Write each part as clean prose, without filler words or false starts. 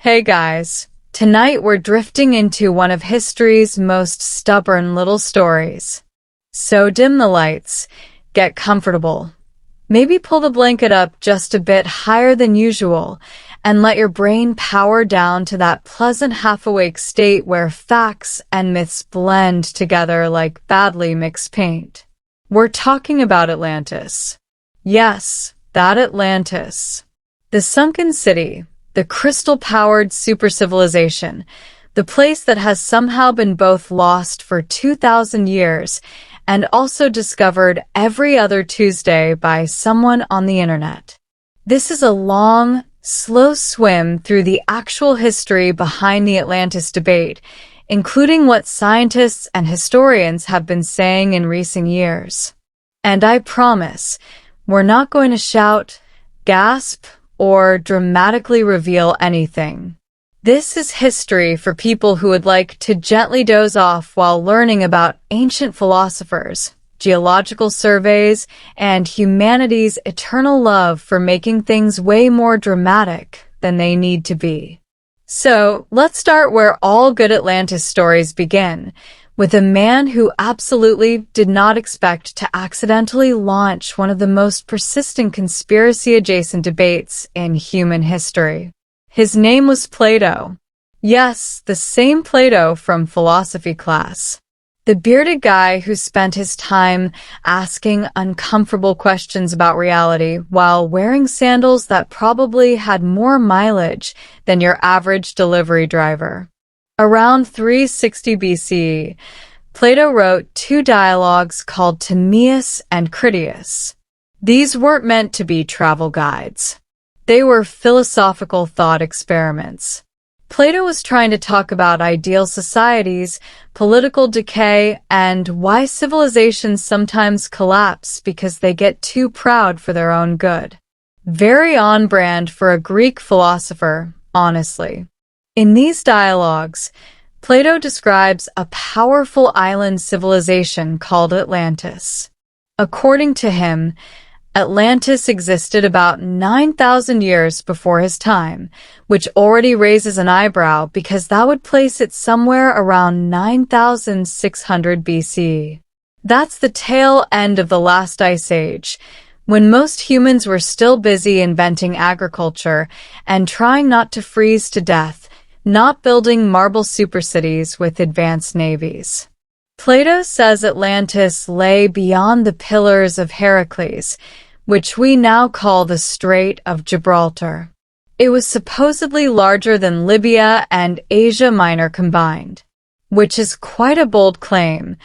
Hey guys, tonight we're drifting into one of history's most stubborn little stories. So dim the lights, get comfortable, maybe pull the blanket up just a bit higher than usual, and let your brain power down to that pleasant half-awake state where facts and myths blend together like badly mixed paint. We're talking about Atlantis. Yes, that Atlantis. The sunken city. The crystal-powered super-civilization, the place that has somehow been both lost for 2,000 years and also discovered every other Tuesday by someone on the internet. This is a long, slow swim through the actual history behind the Atlantis debate, including what scientists and historians have been saying in recent years. And I promise, we're not going to shout, gasp, or dramatically reveal anything. This is history for people who would like to gently doze off while learning about ancient philosophers, geological surveys, and humanity's eternal love for making things way more dramatic than they need to be. So, let's start where all good Atlantis stories begin, with a man who absolutely did not expect to accidentally launch one of the most persistent conspiracy-adjacent debates in human history. His name was Plato. Yes, the same Plato from philosophy class. The bearded guy who spent his time asking uncomfortable questions about reality while wearing sandals that probably had more mileage than your average delivery driver. Around 360 BCE, Plato wrote two dialogues called Timaeus and Critias. These weren't meant to be travel guides. They were philosophical thought experiments. Plato was trying to talk about ideal societies, political decay, and why civilizations sometimes collapse because they get too proud for their own good. Very on brand for a Greek philosopher, honestly. In these dialogues, Plato describes a powerful island civilization called Atlantis. According to him, Atlantis existed about 9,000 years before his time, which already raises an eyebrow because that would place it somewhere around 9,600 BCE. That's the tail end of the last ice age, when most humans were still busy inventing agriculture and trying not to freeze to death, not building marble supercities with advanced navies. Plato says Atlantis lay beyond the Pillars of Heracles, which we now call the Strait of Gibraltar. It was supposedly larger than Libya and Asia Minor combined, which is quite a bold claim,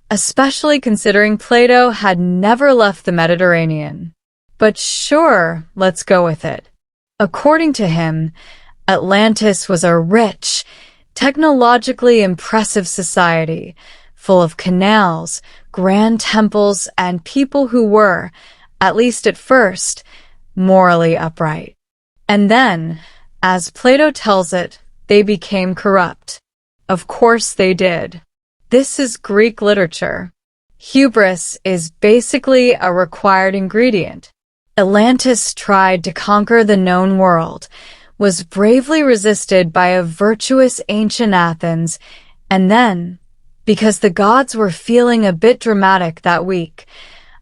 especially considering Plato had never left the Mediterranean. But sure, let's go with it. According to him, Atlantis was a rich, technologically impressive society, full of canals, grand temples, and people who were, at least at first, morally upright. And then, as Plato tells it, they became corrupt. Of course they did. This is Greek literature. Hubris is basically a required ingredient. Atlantis tried to conquer the known world, was bravely resisted by a virtuous ancient Athens, and then, because the gods were feeling a bit dramatic that week,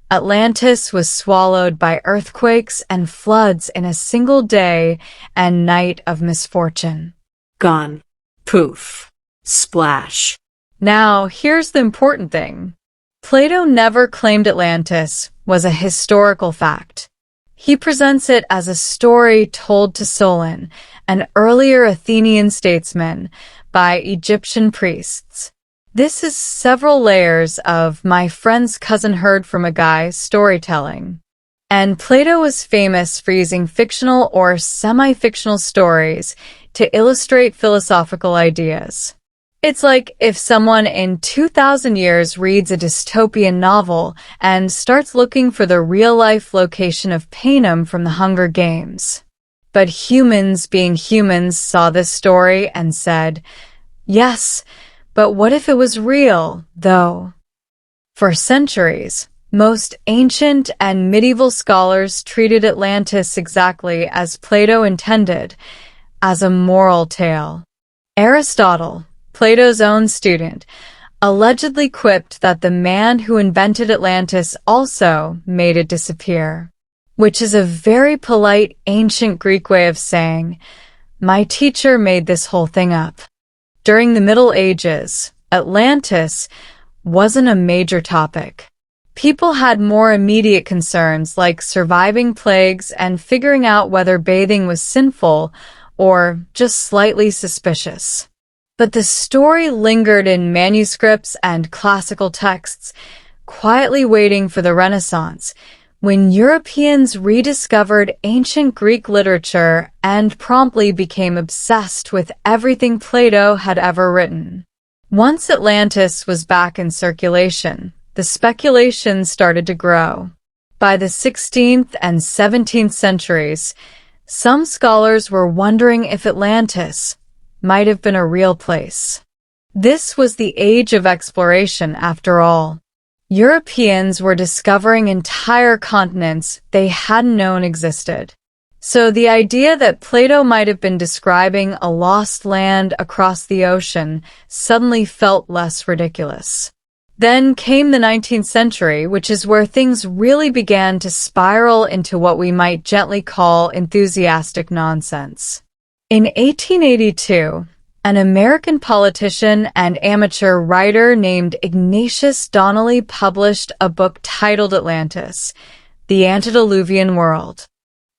Atlantis was swallowed by earthquakes and floods in a single day and night of misfortune. Gone. Poof. Splash. Now, here's the important thing. Plato never claimed Atlantis was a historical fact. He presents it as a story told to Solon, an earlier Athenian statesman, by Egyptian priests. This is several layers of my friend's cousin heard from a guy storytelling. And Plato was famous for using fictional or semi-fictional stories to illustrate philosophical ideas. It's like if someone in 2,000 years reads a dystopian novel and starts looking for the real-life location of Panem from the Hunger Games. But humans being humans saw this story and said, yes, but what if it was real, though? For centuries, most ancient and medieval scholars treated Atlantis exactly as Plato intended, as a moral tale. Aristotle, Plato's own student, allegedly quipped that the man who invented Atlantis also made it disappear, which is a very polite ancient Greek way of saying, "My teacher made this whole thing up." During the Middle Ages, Atlantis wasn't a major topic. People had more immediate concerns like surviving plagues and figuring out whether bathing was sinful or just slightly suspicious. But the story lingered in manuscripts and classical texts, quietly waiting for the Renaissance, when Europeans rediscovered ancient Greek literature and promptly became obsessed with everything Plato had ever written. Once Atlantis was back in circulation, the speculation started to grow. By the 16th and 17th centuries, some scholars were wondering if Atlantis might have been a real place. This was the age of exploration, after all. Europeans were discovering entire continents they hadn't known existed. So the idea that Plato might have been describing a lost land across the ocean suddenly felt less ridiculous. Then came the 19th century, which is where things really began to spiral into what we might gently call enthusiastic nonsense. In 1882, an American politician and amateur writer named Ignatius Donnelly published a book titled Atlantis, The Antediluvian World.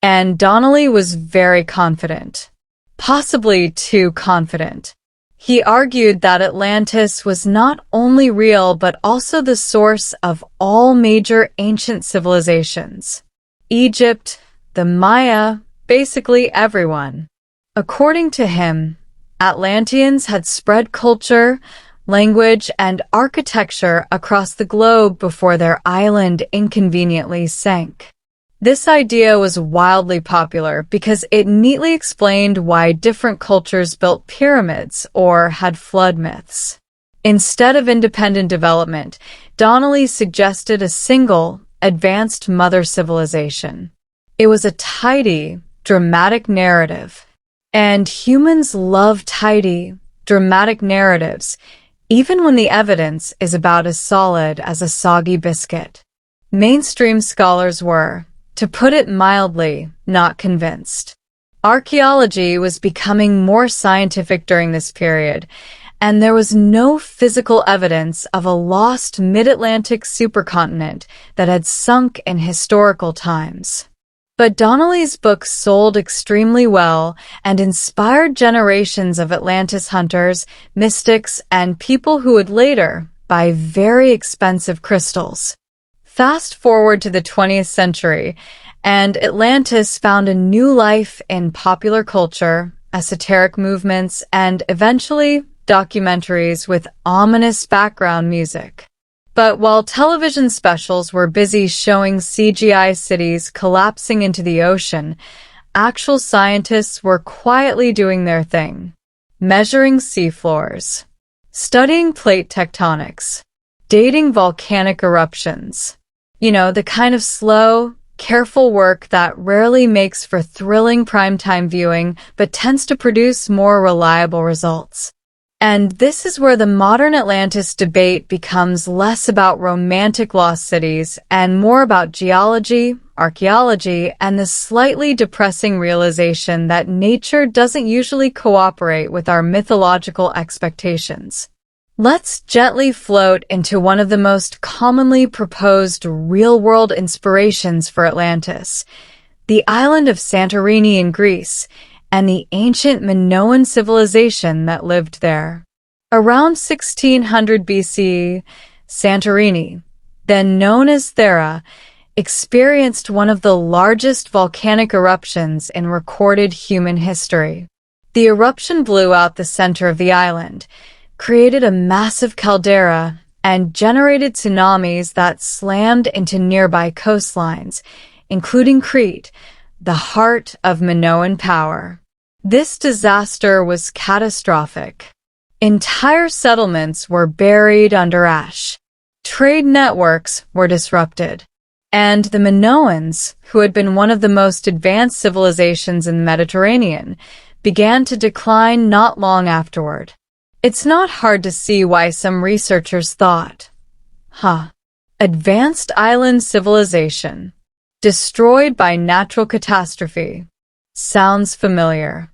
And Donnelly was very confident, possibly too confident. He argued that Atlantis was not only real but also the source of all major ancient civilizations. Egypt, the Maya, basically everyone. According to him, Atlanteans had spread culture, language, and architecture across the globe before their island inconveniently sank. This idea was wildly popular because it neatly explained why different cultures built pyramids or had flood myths. Instead of independent development, Donnelly suggested a single, advanced mother civilization. It was a tidy, dramatic narrative. And humans love tidy, dramatic narratives, even when the evidence is about as solid as a soggy biscuit. Mainstream scholars were, to put it mildly, not convinced. Archaeology was becoming more scientific during this period, and there was no physical evidence of a lost mid-Atlantic supercontinent that had sunk in historical times. But Donnelly's book sold extremely well and inspired generations of Atlantis hunters, mystics, and people who would later buy very expensive crystals. Fast forward to the 20th century, and Atlantis found a new life in popular culture, esoteric movements, and eventually documentaries with ominous background music. But while television specials were busy showing CGI cities collapsing into the ocean, actual scientists were quietly doing their thing, measuring seafloors, studying plate tectonics, dating volcanic eruptions. You know, the kind of slow, careful work that rarely makes for thrilling primetime viewing but tends to produce more reliable results. And this is where the modern Atlantis debate becomes less about romantic lost cities and more about geology, archaeology, and the slightly depressing realization that nature doesn't usually cooperate with our mythological expectations. Let's gently float into one of the most commonly proposed real-world inspirations for Atlantis, the island of Santorini in Greece, and the ancient Minoan civilization that lived there. Around 1600 BCE, Santorini, then known as Thera, experienced one of the largest volcanic eruptions in recorded human history. The eruption blew out the center of the island, created a massive caldera, and generated tsunamis that slammed into nearby coastlines, including Crete, the heart of Minoan power. This disaster was catastrophic. Entire settlements were buried under ash. Trade networks were disrupted. And the Minoans, who had been one of the most advanced civilizations in the Mediterranean, began to decline not long afterward. It's not hard to see why some researchers thought, advanced island civilization, destroyed by natural catastrophe. Sounds familiar.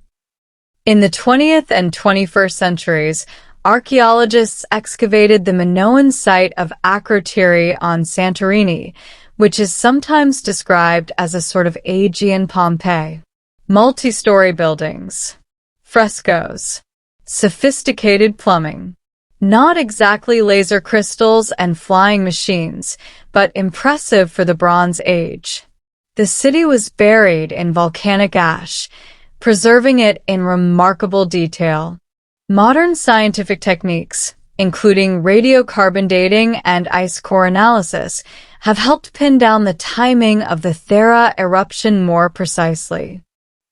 In the 20th and 21st centuries, archaeologists excavated the Minoan site of Akrotiri on Santorini, which is sometimes described as a sort of Aegean Pompeii. Multi-story buildings, frescoes, sophisticated plumbing. Not exactly laser crystals and flying machines, but impressive for the Bronze Age. The city was buried in volcanic ash, preserving it in remarkable detail. Modern scientific techniques, including radiocarbon dating and ice core analysis, have helped pin down the timing of the Thera eruption more precisely.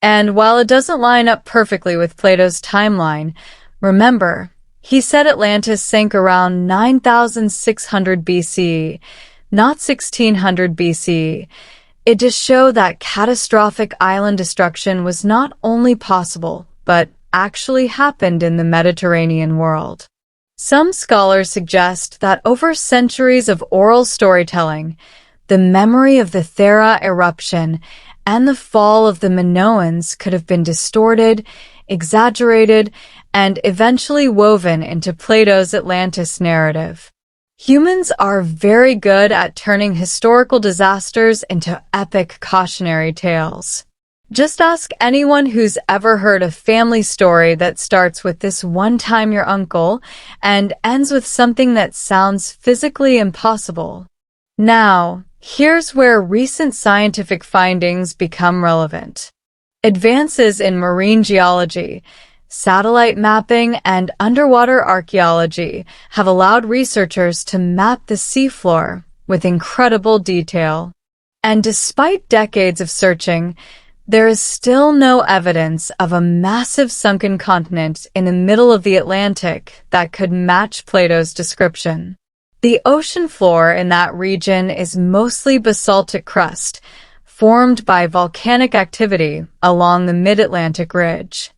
And while it doesn't line up perfectly with Plato's timeline, remember, he said Atlantis sank around 9,600 BCE, not 1600 BCE. It just showed that catastrophic island destruction was not only possible, but actually happened in the Mediterranean world. Some scholars suggest that over centuries of oral storytelling, the memory of the Thera eruption and the fall of the Minoans could have been distorted, exaggerated, and eventually woven into Plato's Atlantis narrative. Humans are very good at turning historical disasters into epic cautionary tales. Just ask anyone who's ever heard a family story that starts with "this one time your uncle" and ends with something that sounds physically impossible. Now, here's where recent scientific findings become relevant. Advances in marine geology, satellite mapping, and underwater archaeology have allowed researchers to map the seafloor with incredible detail. And despite decades of searching, there is still no evidence of a massive sunken continent in the middle of the Atlantic that could match Plato's description. The ocean floor in that region is mostly basaltic crust, formed by volcanic activity along the mid-Atlantic ridge.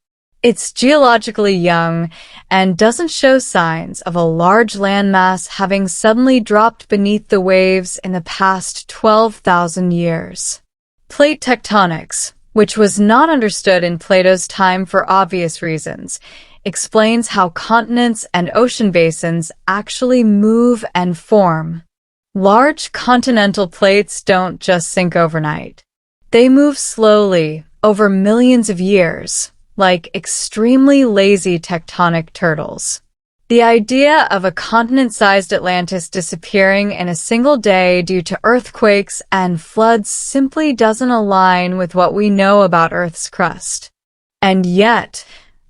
It's geologically young and doesn't show signs of a large landmass having suddenly dropped beneath the waves in the past 12,000 years. Plate tectonics, which was not understood in Plato's time for obvious reasons, explains how continents and ocean basins actually move and form. Large continental plates don't just sink overnight. They move slowly, over millions of years, like extremely lazy tectonic turtles. The idea of a continent-sized Atlantis disappearing in a single day due to earthquakes and floods simply doesn't align with what we know about Earth's crust. And yet,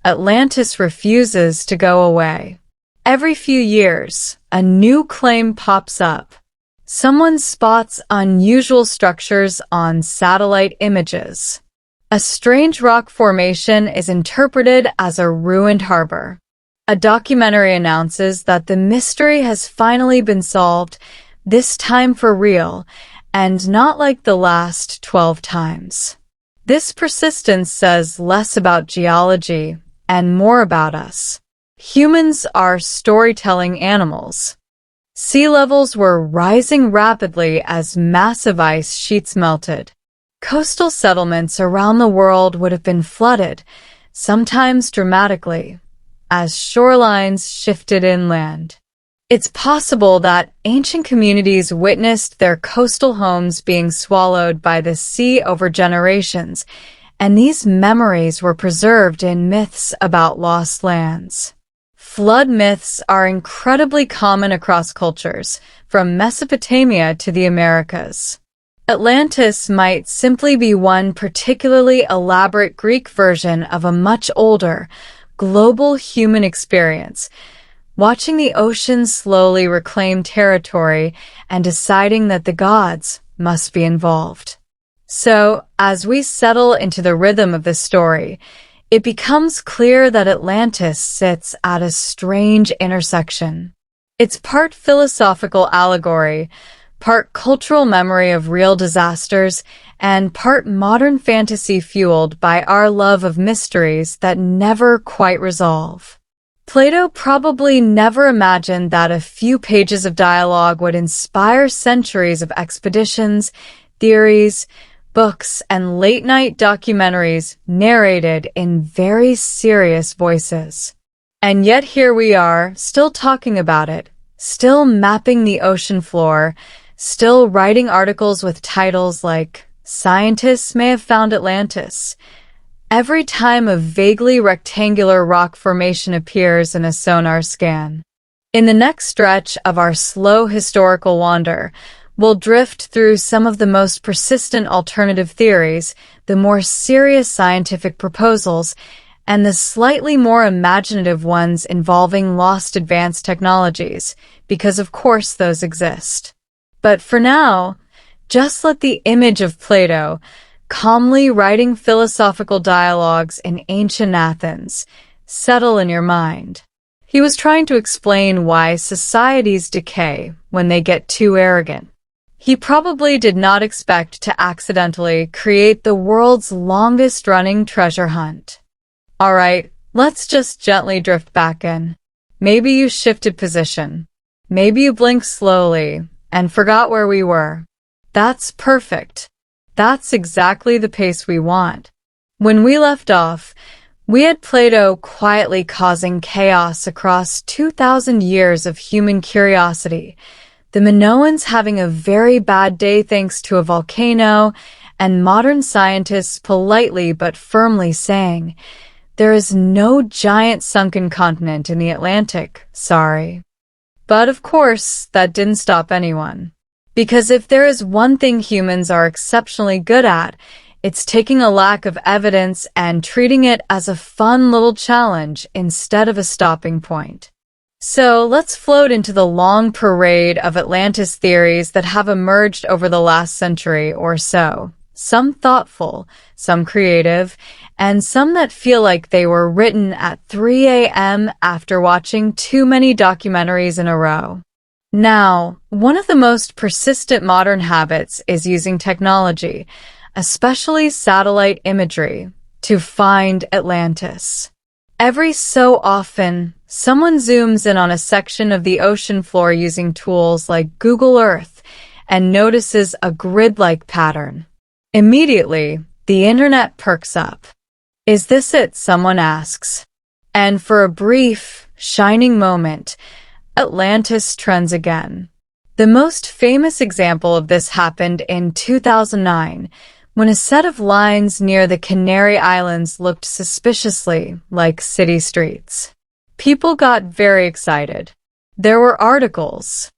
Atlantis refuses to go away. Every few years, a new claim pops up. Someone spots unusual structures on satellite images. A strange rock formation is interpreted as a ruined harbor. A documentary announces that the mystery has finally been solved, this time for real, and not like the last 12 times. This persistence says less about geology and more about us. Humans are storytelling animals. Sea levels were rising rapidly as massive ice sheets melted. Coastal settlements around the world would have been flooded, sometimes dramatically, as shorelines shifted inland. It's possible that ancient communities witnessed their coastal homes being swallowed by the sea over generations, and these memories were preserved in myths about lost lands. Flood myths are incredibly common across cultures, from Mesopotamia to the Americas. Atlantis might simply be one particularly elaborate Greek version of a much older, global human experience, watching the ocean slowly reclaim territory and deciding that the gods must be involved. So, as we settle into the rhythm of this story, it becomes clear that Atlantis sits at a strange intersection. It's part philosophical allegory, part cultural memory of real disasters, and part modern fantasy fueled by our love of mysteries that never quite resolve. Plato probably never imagined that a few pages of dialogue would inspire centuries of expeditions, theories, books, and late-night documentaries narrated in very serious voices. And yet here we are, still talking about it, still mapping the ocean floor, still writing articles with titles like "Scientists May Have Found Atlantis" every time a vaguely rectangular rock formation appears in a sonar scan. In the next stretch of our slow historical wander, we'll drift through some of the most persistent alternative theories, the more serious scientific proposals, and the slightly more imaginative ones involving lost advanced technologies, because of course those exist. But for now, just let the image of Plato, calmly writing philosophical dialogues in ancient Athens, settle in your mind. He was trying to explain why societies decay when they get too arrogant. He probably did not expect to accidentally create the world's longest-running treasure hunt. All right, let's just gently drift back in. Maybe you shifted position. Maybe you blinked slowly and forgot where we were. That's perfect. That's exactly the pace we want. When we left off, we had Plato quietly causing chaos across 2,000 years of human curiosity, the Minoans having a very bad day thanks to a volcano, and modern scientists politely but firmly saying, "There is no giant sunken continent in the Atlantic, sorry." But of course, that didn't stop anyone. Because if there is one thing humans are exceptionally good at, it's taking a lack of evidence and treating it as a fun little challenge instead of a stopping point. So let's float into the long parade of Atlantis theories that have emerged over the last century or so. Some thoughtful, some creative, and some that feel like they were written at 3 a.m. after watching too many documentaries in a row. Now, one of the most persistent modern habits is using technology, especially satellite imagery, to find Atlantis. Every so often, someone zooms in on a section of the ocean floor using tools like Google Earth and notices a grid-like pattern. Immediately, the internet perks up. "Is this it?" someone asks. And for a brief, shining moment, Atlantis trends again. The most famous example of this happened in 2009, when a set of lines near the Canary Islands looked suspiciously like city streets. People got very excited. There were articles.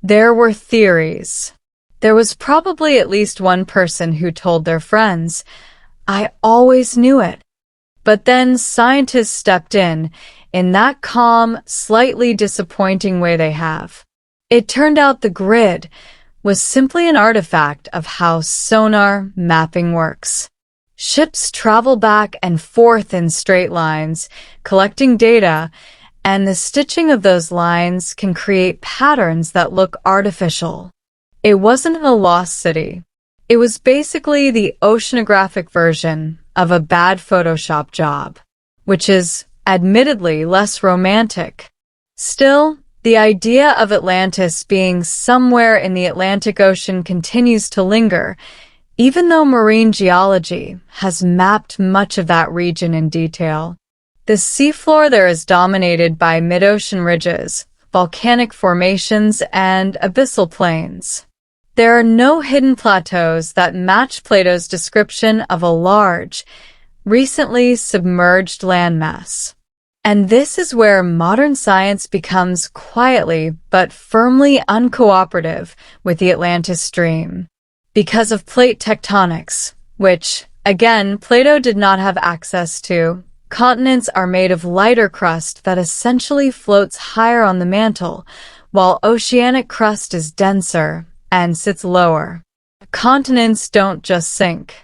There were theories. There was probably at least one person who told their friends, "I always knew it." But then scientists stepped in that calm, slightly disappointing way they have. It turned out the grid was simply an artifact of how sonar mapping works. Ships travel back and forth in straight lines, collecting data, and the stitching of those lines can create patterns that look artificial. It wasn't a lost city. It was basically the oceanographic version of a bad Photoshop job, which is admittedly less romantic. Still, the idea of Atlantis being somewhere in the Atlantic Ocean continues to linger, even though marine geology has mapped much of that region in detail. The seafloor there is dominated by mid-ocean ridges, volcanic formations, and abyssal plains. There are no hidden plateaus that match Plato's description of a large, recently submerged landmass. And this is where modern science becomes quietly but firmly uncooperative with the Atlantis stream. Because of plate tectonics, which, again, Plato did not have access to, continents are made of lighter crust that essentially floats higher on the mantle, while oceanic crust is denser and sits lower. Continents don't just sink.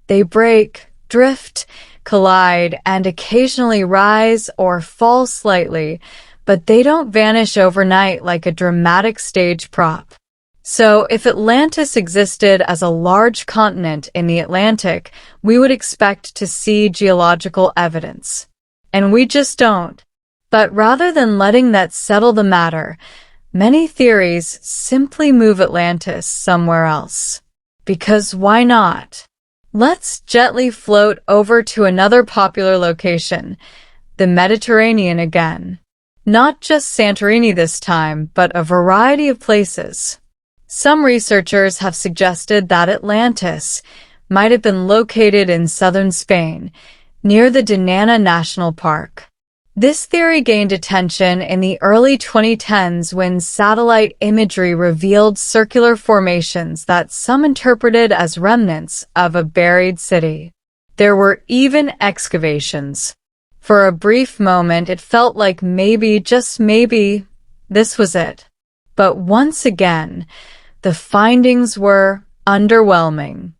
They break, drift, collide, and occasionally rise or fall slightly, but they don't vanish overnight like a dramatic stage prop. So, if Atlantis existed as a large continent in the Atlantic, we would expect to see geological evidence. And we just don't. But rather than letting that settle the matter, many theories simply move Atlantis somewhere else. Because why not? Let's gently float over to another popular location, the Mediterranean again. Not just Santorini this time, but a variety of places. Some researchers have suggested that Atlantis might have been located in southern Spain, near the Diana National Park. This theory gained attention in the early 2010s when satellite imagery revealed circular formations that some interpreted as remnants of a buried city. There were even excavations. For a brief moment, it felt like maybe, just maybe, this was it. But once again, the findings were underwhelming.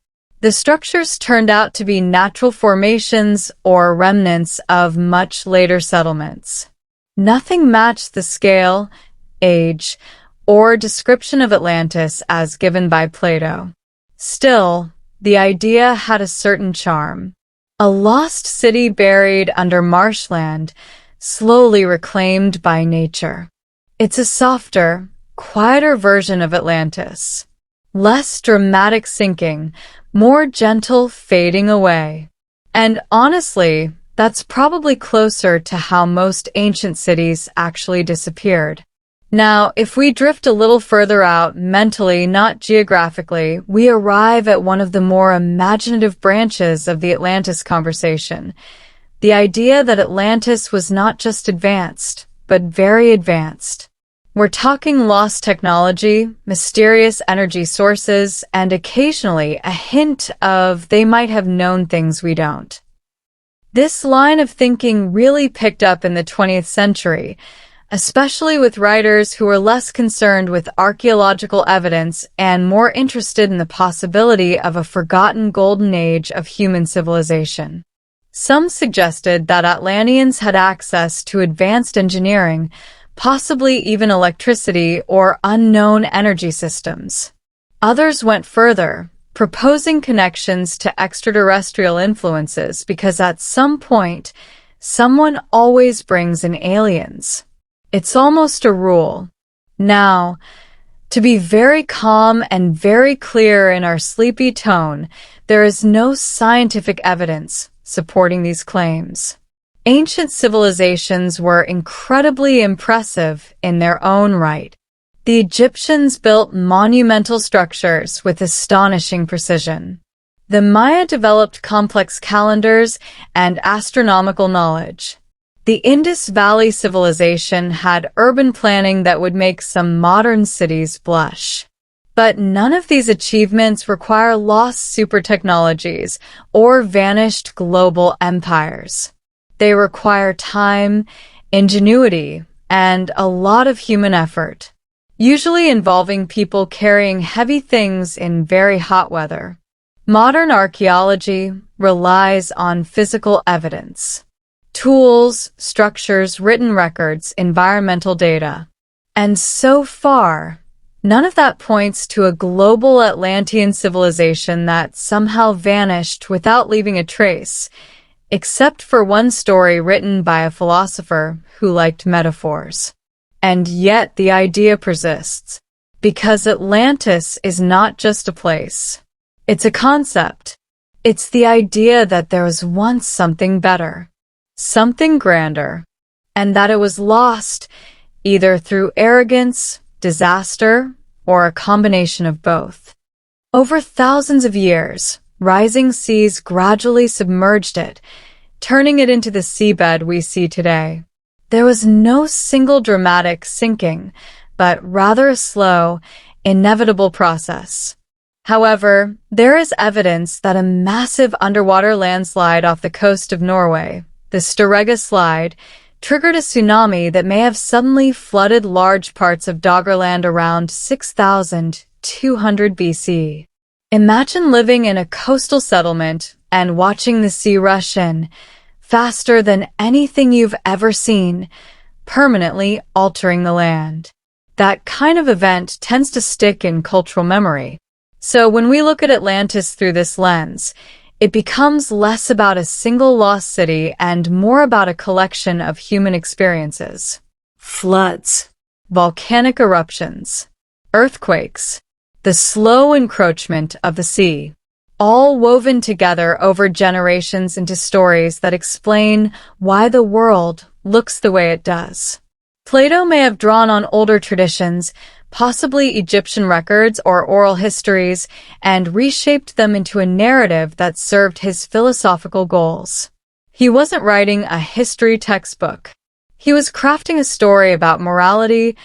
The structures turned out to be natural formations or remnants of much later settlements. Nothing matched the scale, age, or description of Atlantis as given by Plato. Still, the idea had a certain charm. A lost city buried under marshland, slowly reclaimed by nature. It's a softer, quieter version of Atlantis. Less dramatic sinking, more gentle fading away. And honestly, that's probably closer to how most ancient cities actually disappeared. Now, if we drift a little further out mentally, not geographically, we arrive at one of the more imaginative branches of the Atlantis conversation. The idea that Atlantis was not just advanced, but very advanced. We're talking lost technology, mysterious energy sources, and occasionally a hint of they might have known things we don't. This line of thinking really picked up in the 20th century, especially with writers who were less concerned with archaeological evidence and more interested in the possibility of a forgotten golden age of human civilization. Some suggested that Atlanteans had access to advanced engineering, possibly even electricity or unknown energy systems. Others went further, proposing connections to extraterrestrial influences because at some point, someone always brings in aliens. It's almost a rule. Now, to be very calm and very clear in our sleepy tone, there is no scientific evidence supporting these claims. Ancient civilizations were incredibly impressive in their own right. The Egyptians built monumental structures with astonishing precision. The Maya developed complex calendars and astronomical knowledge. The Indus Valley civilization had urban planning that would make some modern cities blush. But none of these achievements require lost super technologies or vanished global empires. They require time, ingenuity, and a lot of human effort, usually involving people carrying heavy things in very hot weather. Modern archaeology relies on physical evidence. Tools, structures, written records, environmental data. And so far, none of that points to a global Atlantean civilization that somehow vanished without leaving a trace, except for one story written by a philosopher who liked metaphors. And yet the idea persists, because Atlantis is not just a place. It's a concept. It's the idea that there was once something better, something grander, and that it was lost either through arrogance, disaster, or a combination of both. Over thousands of years, rising seas gradually submerged it, turning it into the seabed we see today. There was no single dramatic sinking, but rather a slow, inevitable process. However, there is evidence that a massive underwater landslide off the coast of Norway, the Storegga slide, triggered a tsunami that may have suddenly flooded large parts of Doggerland around 6,200 BC. Imagine living in a coastal settlement and watching the sea rush in, faster than anything you've ever seen, permanently altering the land. That kind of event tends to stick in cultural memory. So when we look at Atlantis through this lens, it becomes less about a single lost city and more about a collection of human experiences. Floods, Volcanic eruptions, earthquakes, the slow encroachment of the sea, all woven together over generations into stories that explain why the world looks the way it does. Plato may have drawn on older traditions, possibly Egyptian records or oral histories, and reshaped them into a narrative that served his philosophical goals. He wasn't writing a history textbook. He was crafting a story about morality,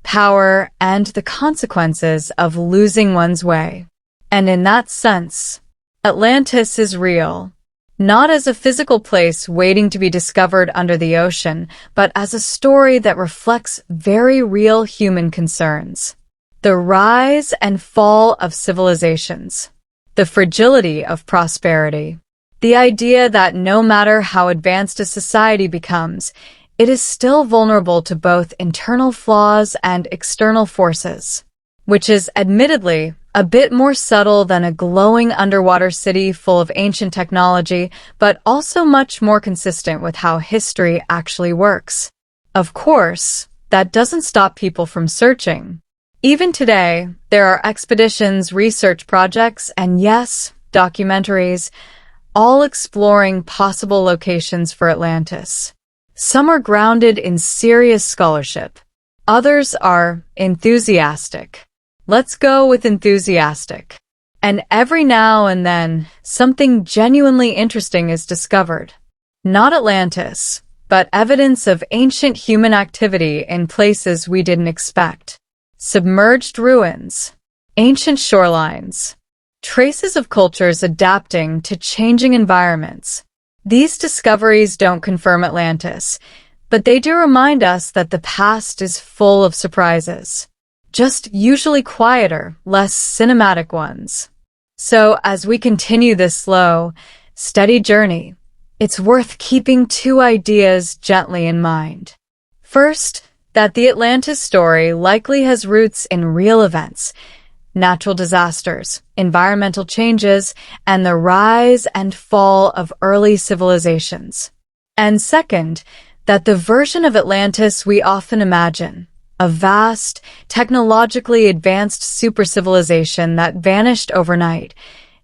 power, and the consequences of losing one's way. And in that sense, Atlantis is real. Not as a physical place waiting to be discovered under the ocean, but as a story that reflects very real human concerns. The rise and fall of civilizations. The fragility of prosperity. The idea that no matter how advanced a society becomes, it is still vulnerable to both internal flaws and external forces, which is admittedly a bit more subtle than a glowing underwater city full of ancient technology, but also much more consistent with how history actually works. Of course, that doesn't stop people from searching. Even today, there are expeditions, research projects, and yes, documentaries, all exploring possible locations for Atlantis. Some are grounded in serious scholarship. Others are enthusiastic. Let's go with enthusiastic. And every now and then, something genuinely interesting is discovered. Not Atlantis, but evidence of ancient human activity in places we didn't expect. Submerged ruins, ancient shorelines, traces of cultures adapting to changing environments. These discoveries don't confirm Atlantis, but they do remind us that the past is full of surprises. Just usually quieter, less cinematic ones. So as we continue this slow, steady journey, it's worth keeping two ideas gently in mind. First, that the Atlantis story likely has roots in real events, natural disasters, environmental changes, and the rise and fall of early civilizations. And second, that the version of Atlantis we often imagine, a vast, technologically advanced super-civilization that vanished overnight,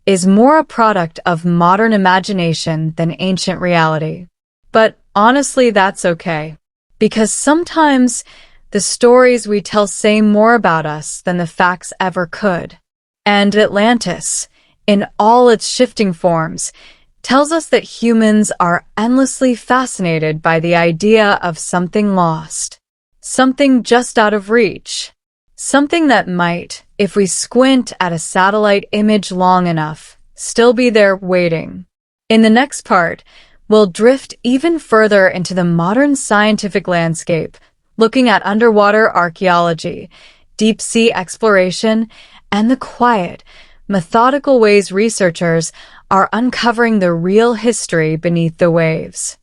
is more a product of modern imagination than ancient reality. But honestly, that's okay. Because sometimes the stories we tell say more about us than the facts ever could. And Atlantis, in all its shifting forms, tells us that humans are endlessly fascinated by the idea of something lost. Something just out of reach. Something that might, if we squint at a satellite image long enough, still be there waiting. In the next part, we'll drift even further into the modern scientific landscape, looking at underwater archaeology, deep-sea exploration, and the quiet, methodical ways researchers are uncovering the real history beneath the waves.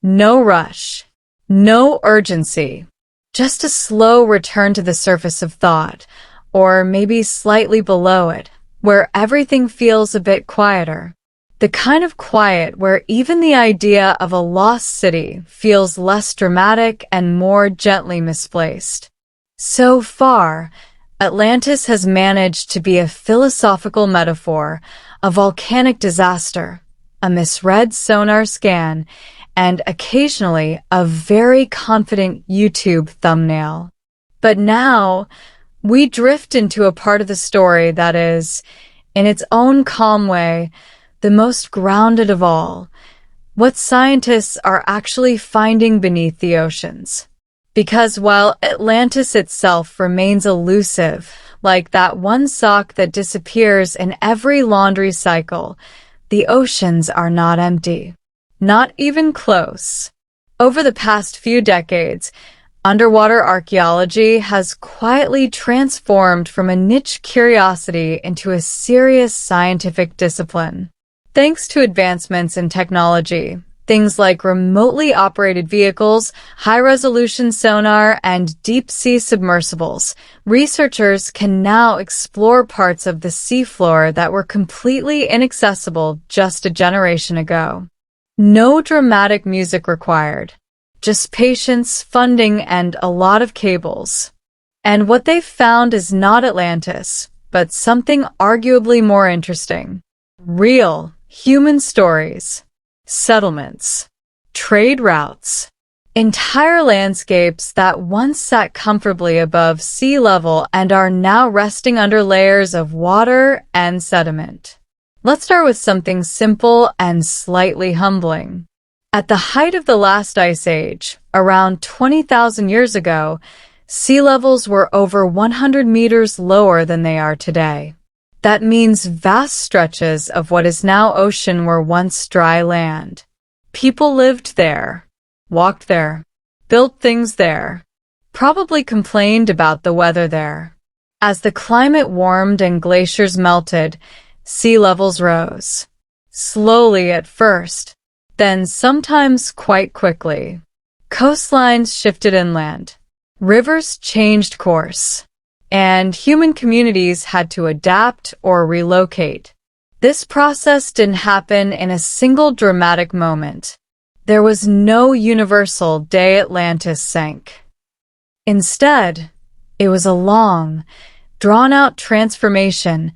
No rush. No urgency. Just a slow return to the surface of thought, or maybe slightly below it, where everything feels a bit quieter. The kind of quiet where even the idea of a lost city feels less dramatic and more gently misplaced. So far, Atlantis has managed to be a philosophical metaphor, a volcanic disaster, a misread sonar scan, and occasionally a very confident YouTube thumbnail. But now, we drift into a part of the story that is, in its own calm way, the most grounded of all, what scientists are actually finding beneath the oceans. Because while Atlantis itself remains elusive, like that one sock that disappears in every laundry cycle, the oceans are not empty. Not even close. Over the past few decades, underwater archaeology has quietly transformed from a niche curiosity into a serious scientific discipline. Thanks to advancements in technology, Things like remotely operated vehicles, high-resolution sonar, and deep-sea submersibles. Researchers can now explore parts of the seafloor that were completely inaccessible just a generation ago. No dramatic music required. Just patience, funding, and a lot of cables. And what they've found is not Atlantis, but something arguably more interesting. Real, human stories. Settlements. Trade routes. Entire landscapes that once sat comfortably above sea level and are now resting under layers of water and sediment. Let's start with something simple and slightly humbling. At the height of the last ice age, around 20,000 years ago, sea levels were over 100 meters lower than they are today. That means vast stretches of what is now ocean were once dry land. People lived there, walked there, built things there, probably complained about the weather there. As the climate warmed and glaciers melted, sea levels rose. Slowly at first, then sometimes quite quickly. Coastlines shifted inland. Rivers changed course. And human communities had to adapt or relocate. This process didn't happen in a single dramatic moment. There was no universal day Atlantis sank. Instead, it was a long, drawn-out transformation,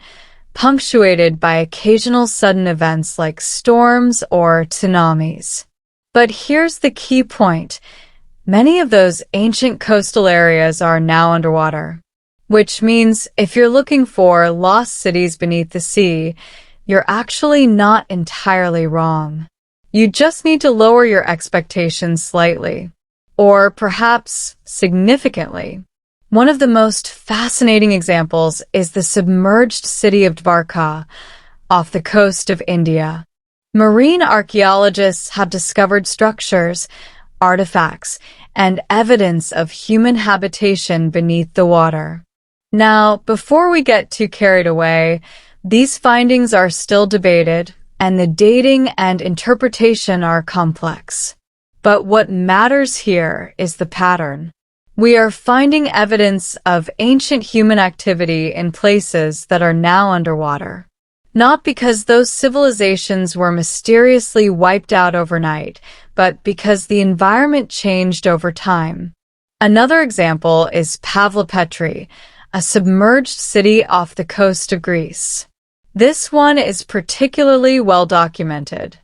punctuated by occasional sudden events like storms or tsunamis. But here's the key point. Many of those ancient coastal areas are now underwater. Which means if you're looking for lost cities beneath the sea, you're actually not entirely wrong. You just need to lower your expectations slightly, or perhaps significantly. One of the most fascinating examples is the submerged city of Dwarka, off the coast of India. Marine archaeologists have discovered structures, artifacts, and evidence of human habitation beneath the water. Now, before we get too carried away, these findings are still debated, and the dating and interpretation are complex. But what matters here is the pattern. We are finding evidence of ancient human activity in places that are now underwater. Not because those civilizations were mysteriously wiped out overnight, but because the environment changed over time. Another example is Pavlopetri, a submerged city off the coast of Greece. This one is particularly well documented.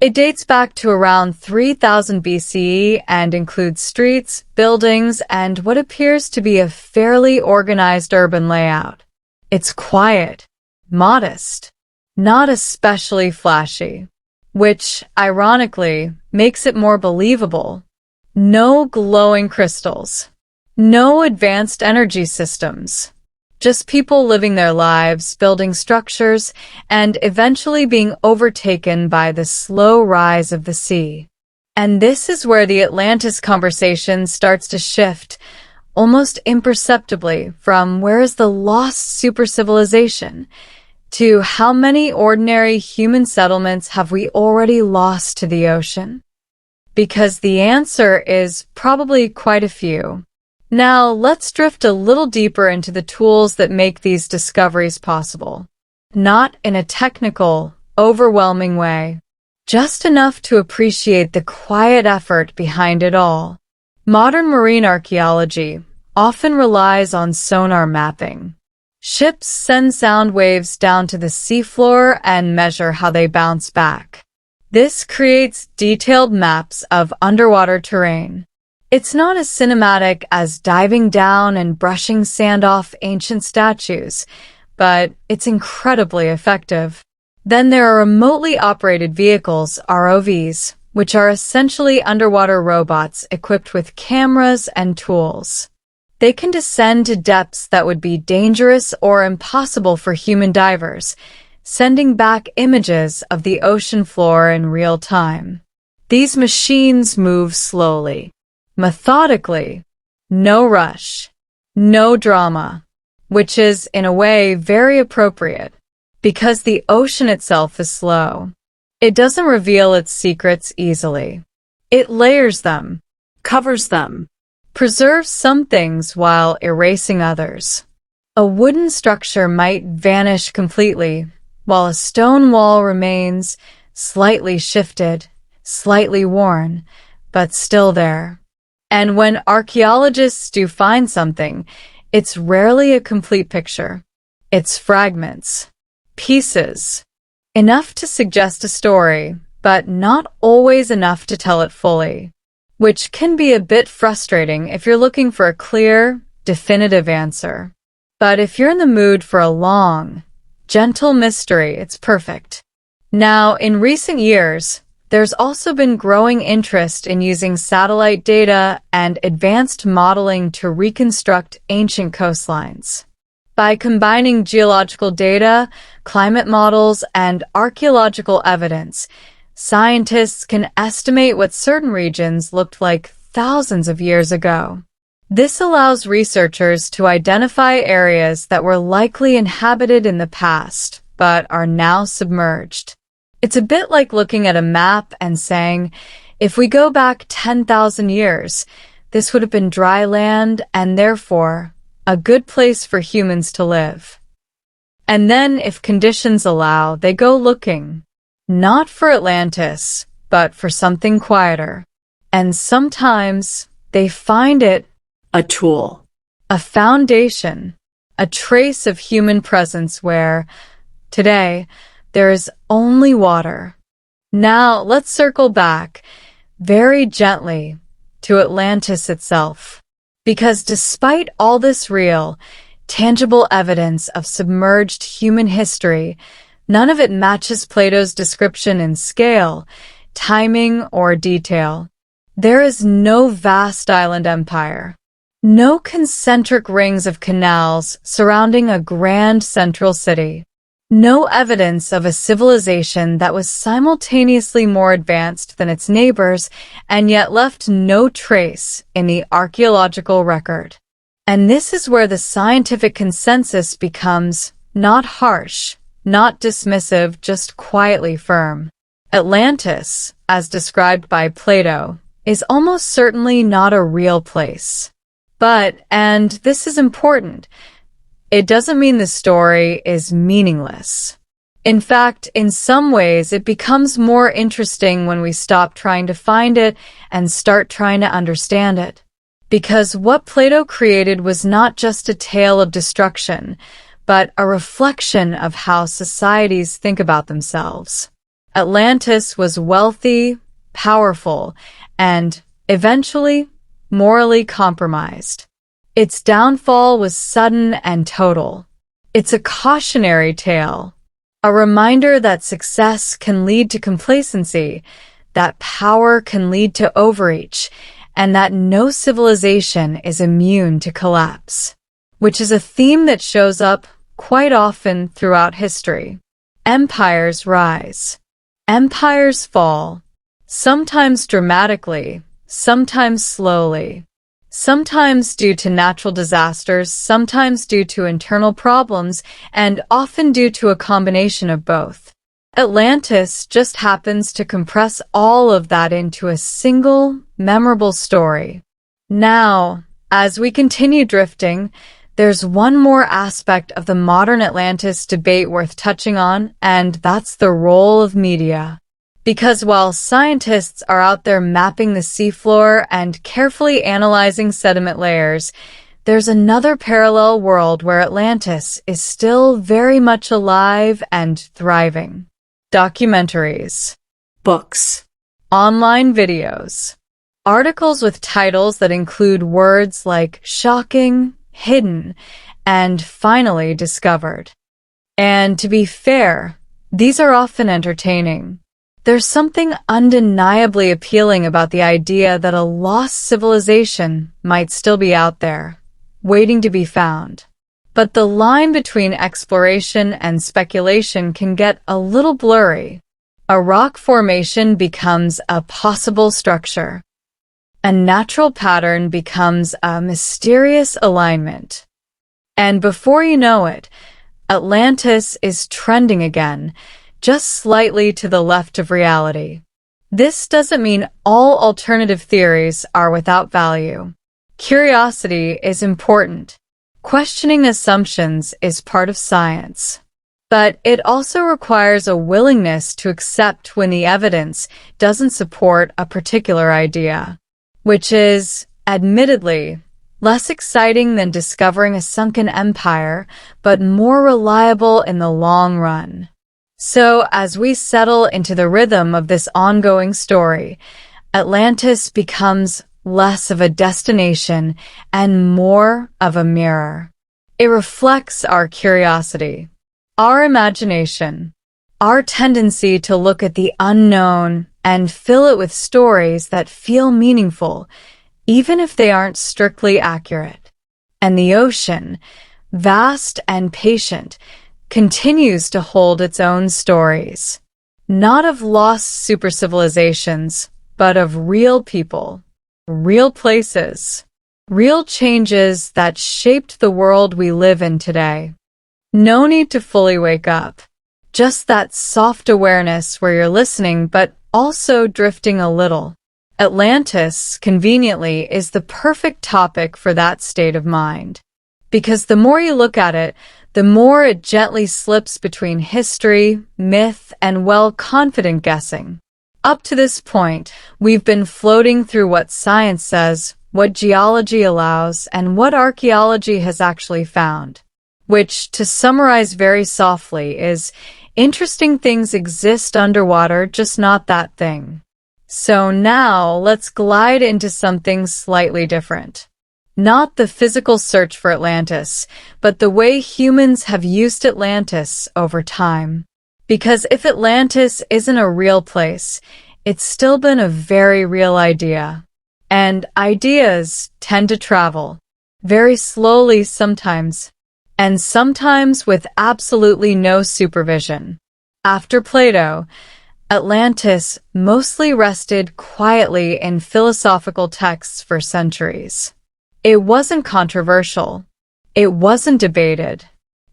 It dates back to around 3000 BCE and includes streets, buildings, and what appears to be a fairly organized urban layout. It's quiet, modest, not especially flashy, which, ironically, makes it more believable. No glowing crystals. No advanced energy systems. Just people living their lives, building structures, and eventually being overtaken by the slow rise of the sea. And this is where the Atlantis conversation starts to shift, almost imperceptibly, from where is the lost supercivilization to how many ordinary human settlements have we already lost to the ocean? Because the answer is probably quite a few. Now, let's drift a little deeper into the tools that make these discoveries possible. Not in a technical, overwhelming way, just enough to appreciate the quiet effort behind it all. Modern marine archaeology often relies on sonar mapping. Ships send sound waves down to the seafloor and measure how they bounce back. This creates detailed maps of underwater terrain. It's not as cinematic as diving down and brushing sand off ancient statues, but it's incredibly effective. Then there are remotely operated vehicles, ROVs, which are essentially underwater robots equipped with cameras and tools. They can descend to depths that would be dangerous or impossible for human divers, sending back images of the ocean floor in real time. These machines move slowly, methodically, no rush, no drama, which is, in a way, very appropriate, because the ocean itself is slow. It doesn't reveal its secrets easily. It layers them, covers them, preserves some things while erasing others. A wooden structure might vanish completely, while a stone wall remains slightly shifted, slightly worn, but still there. And when archaeologists do find something, it's rarely a complete picture. It's fragments, pieces, enough to suggest a story, but not always enough to tell it fully, which can be a bit frustrating if you're looking for a clear, definitive answer. But if you're in the mood for a long, gentle mystery, it's perfect. Now, in recent years, there's also been growing interest in using satellite data and advanced modeling to reconstruct ancient coastlines. By combining geological data, climate models, and archaeological evidence, scientists can estimate what certain regions looked like thousands of years ago. This allows researchers to identify areas that were likely inhabited in the past, but are now submerged. It's a bit like looking at a map and saying, if we go back 10,000 years, this would have been dry land and therefore a good place for humans to live. And then, if conditions allow, they go looking, not for Atlantis, but for something quieter. And sometimes they find it, a tool, a foundation, a trace of human presence where, today, there is only water. Now, let's circle back, very gently, to Atlantis itself. Because despite all this real, tangible evidence of submerged human history, none of it matches Plato's description in scale, timing, or detail. There is no vast island empire, no concentric rings of canals surrounding a grand central city, no evidence of a civilization that was simultaneously more advanced than its neighbors and yet left no trace in the archaeological record. And this is where the scientific consensus becomes not harsh, not dismissive, just quietly firm. Atlantis, as described by Plato, is almost certainly not a real place. But, and this is important, it doesn't mean the story is meaningless. In fact, in some ways, it becomes more interesting when we stop trying to find it and start trying to understand it. Because what Plato created was not just a tale of destruction, but a reflection of how societies think about themselves. Atlantis was wealthy, powerful, and, eventually, morally compromised. Its downfall was sudden and total. It's a cautionary tale, a reminder that success can lead to complacency, that power can lead to overreach, and that no civilization is immune to collapse, which is a theme that shows up quite often throughout history. Empires rise. Empires fall, sometimes dramatically, sometimes slowly. Sometimes due to natural disasters, sometimes due to internal problems, and often due to a combination of both. Atlantis just happens to compress all of that into a single, memorable story. Now, as we continue drifting, there's one more aspect of the modern Atlantis debate worth touching on, and that's the role of media. Because while scientists are out there mapping the seafloor and carefully analyzing sediment layers, there's another parallel world where Atlantis is still very much alive and thriving. Documentaries, books, online videos, articles with titles that include words like shocking, hidden, and finally discovered. And to be fair, these are often entertaining. There's something undeniably appealing about the idea that a lost civilization might still be out there, waiting to be found. But the line between exploration and speculation can get a little blurry. A rock formation becomes a possible structure. A natural pattern becomes a mysterious alignment. And before you know it, Atlantis is trending again, just slightly to the left of reality. This doesn't mean all alternative theories are without value. Curiosity is important. Questioning assumptions is part of science. But it also requires a willingness to accept when the evidence doesn't support a particular idea, which is, admittedly, less exciting than discovering a sunken empire, but more reliable in the long run. So, as we settle into the rhythm of this ongoing story, Atlantis becomes less of a destination and more of a mirror. It reflects our curiosity, our imagination, our tendency to look at the unknown and fill it with stories that feel meaningful, even if they aren't strictly accurate. And the ocean, vast and patient, continues to hold its own stories, not of lost supercivilizations, but of real people, real places, real changes that shaped the world we live in today. No need to fully wake up, just that soft awareness where you're listening but also drifting a little. Atlantis, conveniently, is the perfect topic for that state of mind. Because the more you look at it, the more it gently slips between history, myth, and, well, confident guessing. Up to this point, we've been floating through what science says, what geology allows, and what archaeology has actually found. Which, to summarize very softly, is interesting things exist underwater, just not that thing. So now, let's glide into something slightly different. Not the physical search for Atlantis, but the way humans have used Atlantis over time. Because if Atlantis isn't a real place, it's still been a very real idea. And ideas tend to travel, very slowly sometimes, and sometimes with absolutely no supervision. After Plato, Atlantis mostly rested quietly in philosophical texts for centuries. It wasn't controversial. It wasn't debated.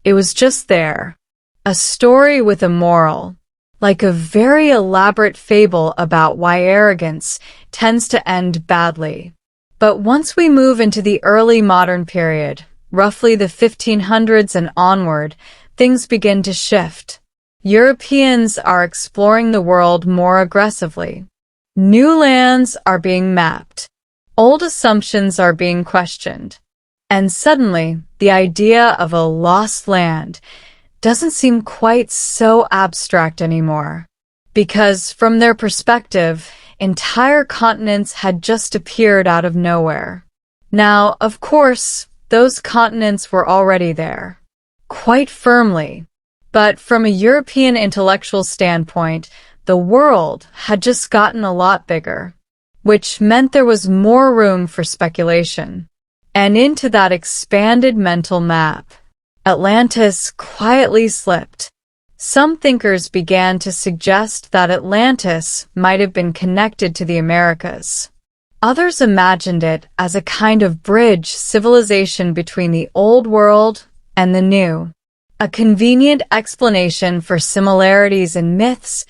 It was just there. A story with a moral, like a very elaborate fable about why arrogance tends to end badly. But once we move into the early modern period, roughly the 1500s and onward, things begin to shift. Europeans are exploring the world more aggressively. New lands are being mapped. Old assumptions are being questioned. And suddenly, the idea of a lost land doesn't seem quite so abstract anymore. Because from their perspective, entire continents had just appeared out of nowhere. Now, of course, those continents were already there, quite firmly. But from a European intellectual standpoint, the world had just gotten a lot bigger, which meant there was more room for speculation. And into that expanded mental map, Atlantis quietly slipped. Some thinkers began to suggest that Atlantis might have been connected to the Americas. Others imagined it as a kind of bridge civilization between the old world and the new, a convenient explanation for similarities in myths,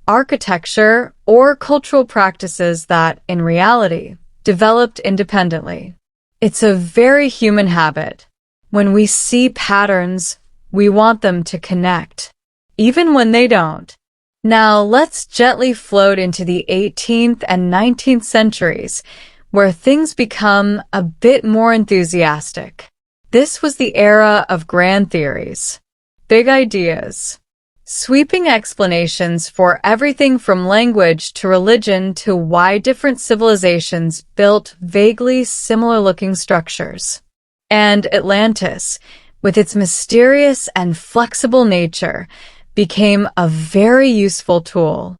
architecture, or cultural practices that, in reality, developed independently. It's a very human habit. When we see patterns, we want them to connect, even when they don't. Now, let's gently float into the 18th and 19th centuries, where things become a bit more enthusiastic. This was the era of grand theories, big ideas, sweeping explanations for everything from language to religion to why different civilizations built vaguely similar-looking structures. And Atlantis, with its mysterious and flexible nature, became a very useful tool.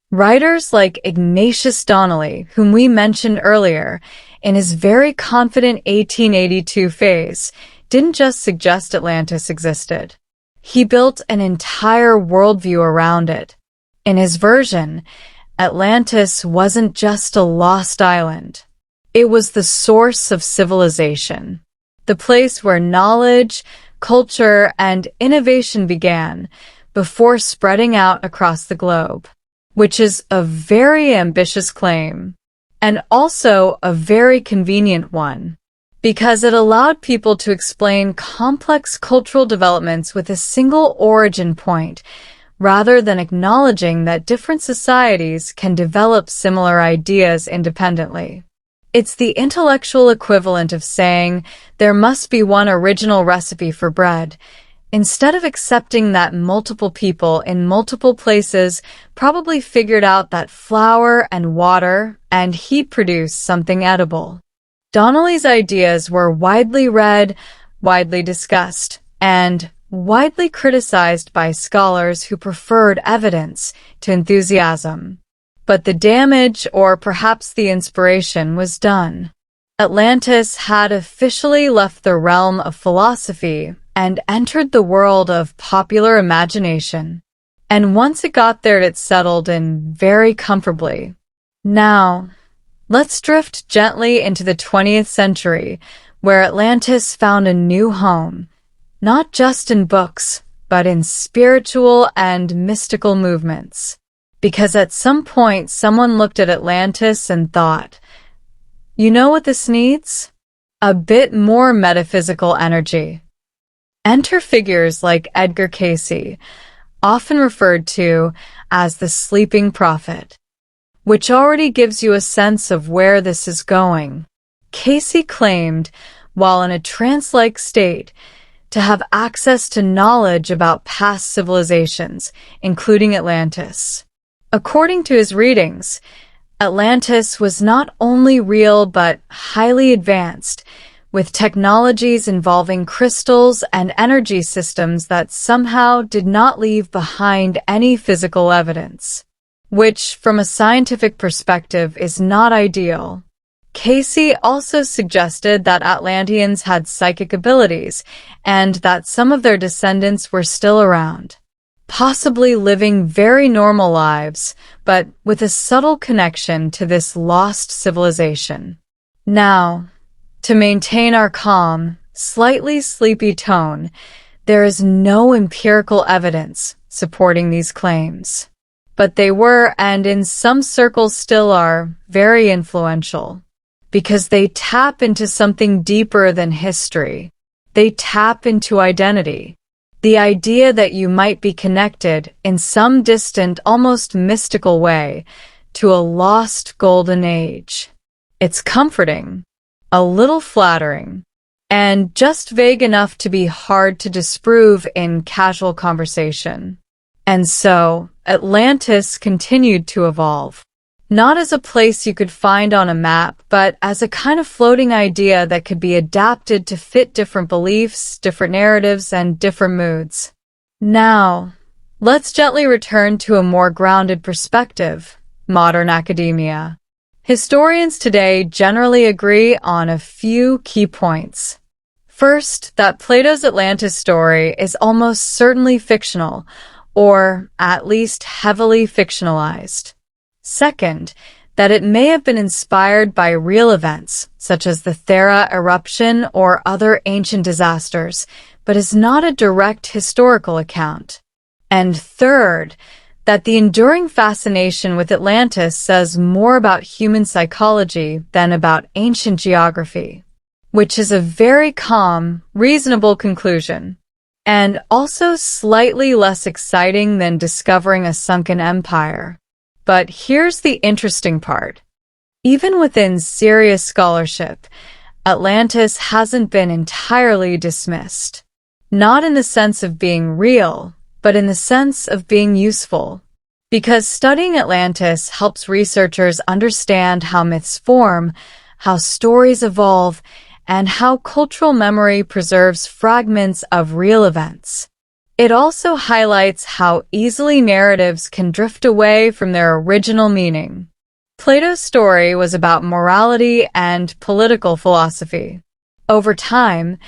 Writers like Ignatius Donnelly, whom we mentioned earlier, in his very confident 1882 phase, didn't just suggest Atlantis existed. He built an entire worldview around it. In his version, Atlantis wasn't just a lost island. It was the source of civilization, the place where knowledge, culture, and innovation began, before spreading out across the globe, which is a very ambitious claim, and also a very convenient one, because it allowed people to explain complex cultural developments with a single origin point, rather than acknowledging that different societies can develop similar ideas independently. It's the intellectual equivalent of saying there must be one original recipe for bread, instead of accepting that multiple people in multiple places probably figured out that flour and water and heat produce something edible. Donnelly's ideas were widely read, widely discussed, and widely criticized by scholars who preferred evidence to enthusiasm. But the damage, or perhaps the inspiration, was done. Atlantis had officially left the realm of philosophy and entered the world of popular imagination. And once it got there, it settled in very comfortably. Now, let's drift gently into the 20th century, where Atlantis found a new home, not just in books, but in spiritual and mystical movements. Because at some point, someone looked at Atlantis and thought, you know what this needs? A bit more metaphysical energy. Enter figures like Edgar Cayce, often referred to as the sleeping prophet, which already gives you a sense of where this is going. Cayce claimed, while in a trance-like state, to have access to knowledge about past civilizations, including Atlantis. According to his readings, Atlantis was not only real but highly advanced, with technologies involving crystals and energy systems that somehow did not leave behind any physical evidence, which, from a scientific perspective, is not ideal. Cayce also suggested that Atlanteans had psychic abilities and that some of their descendants were still around, possibly living very normal lives, but with a subtle connection to this lost civilization. Now, to maintain our calm, slightly sleepy tone, there is no empirical evidence supporting these claims. But they were, and in some circles still are, very influential, because they tap into something deeper than history. They tap into identity. The idea that you might be connected in some distant, almost mystical way to a lost golden age. It's comforting, a little flattering, and just vague enough to be hard to disprove in casual conversation. And so, Atlantis continued to evolve. Not as a place you could find on a map, but as a kind of floating idea that could be adapted to fit different beliefs, different narratives, and different moods. Now, let's gently return to a more grounded perspective: modern academia. Historians today generally agree on a few key points. First, that Plato's Atlantis story is almost certainly fictional, or at least heavily fictionalized. Second, that it may have been inspired by real events, such as the Thera eruption or other ancient disasters, but is not a direct historical account. And third, that the enduring fascination with Atlantis says more about human psychology than about ancient geography, which is a very calm, reasonable conclusion, and also slightly less exciting than discovering a sunken empire. But here's the interesting part. Even within serious scholarship, Atlantis hasn't been entirely dismissed. Not in the sense of being real, but in the sense of being useful. Because studying Atlantis helps researchers understand how myths form, how stories evolve, and how cultural memory preserves fragments of real events. It also highlights how easily narratives can drift away from their original meaning. Plato's story was about morality and political philosophy. Over time,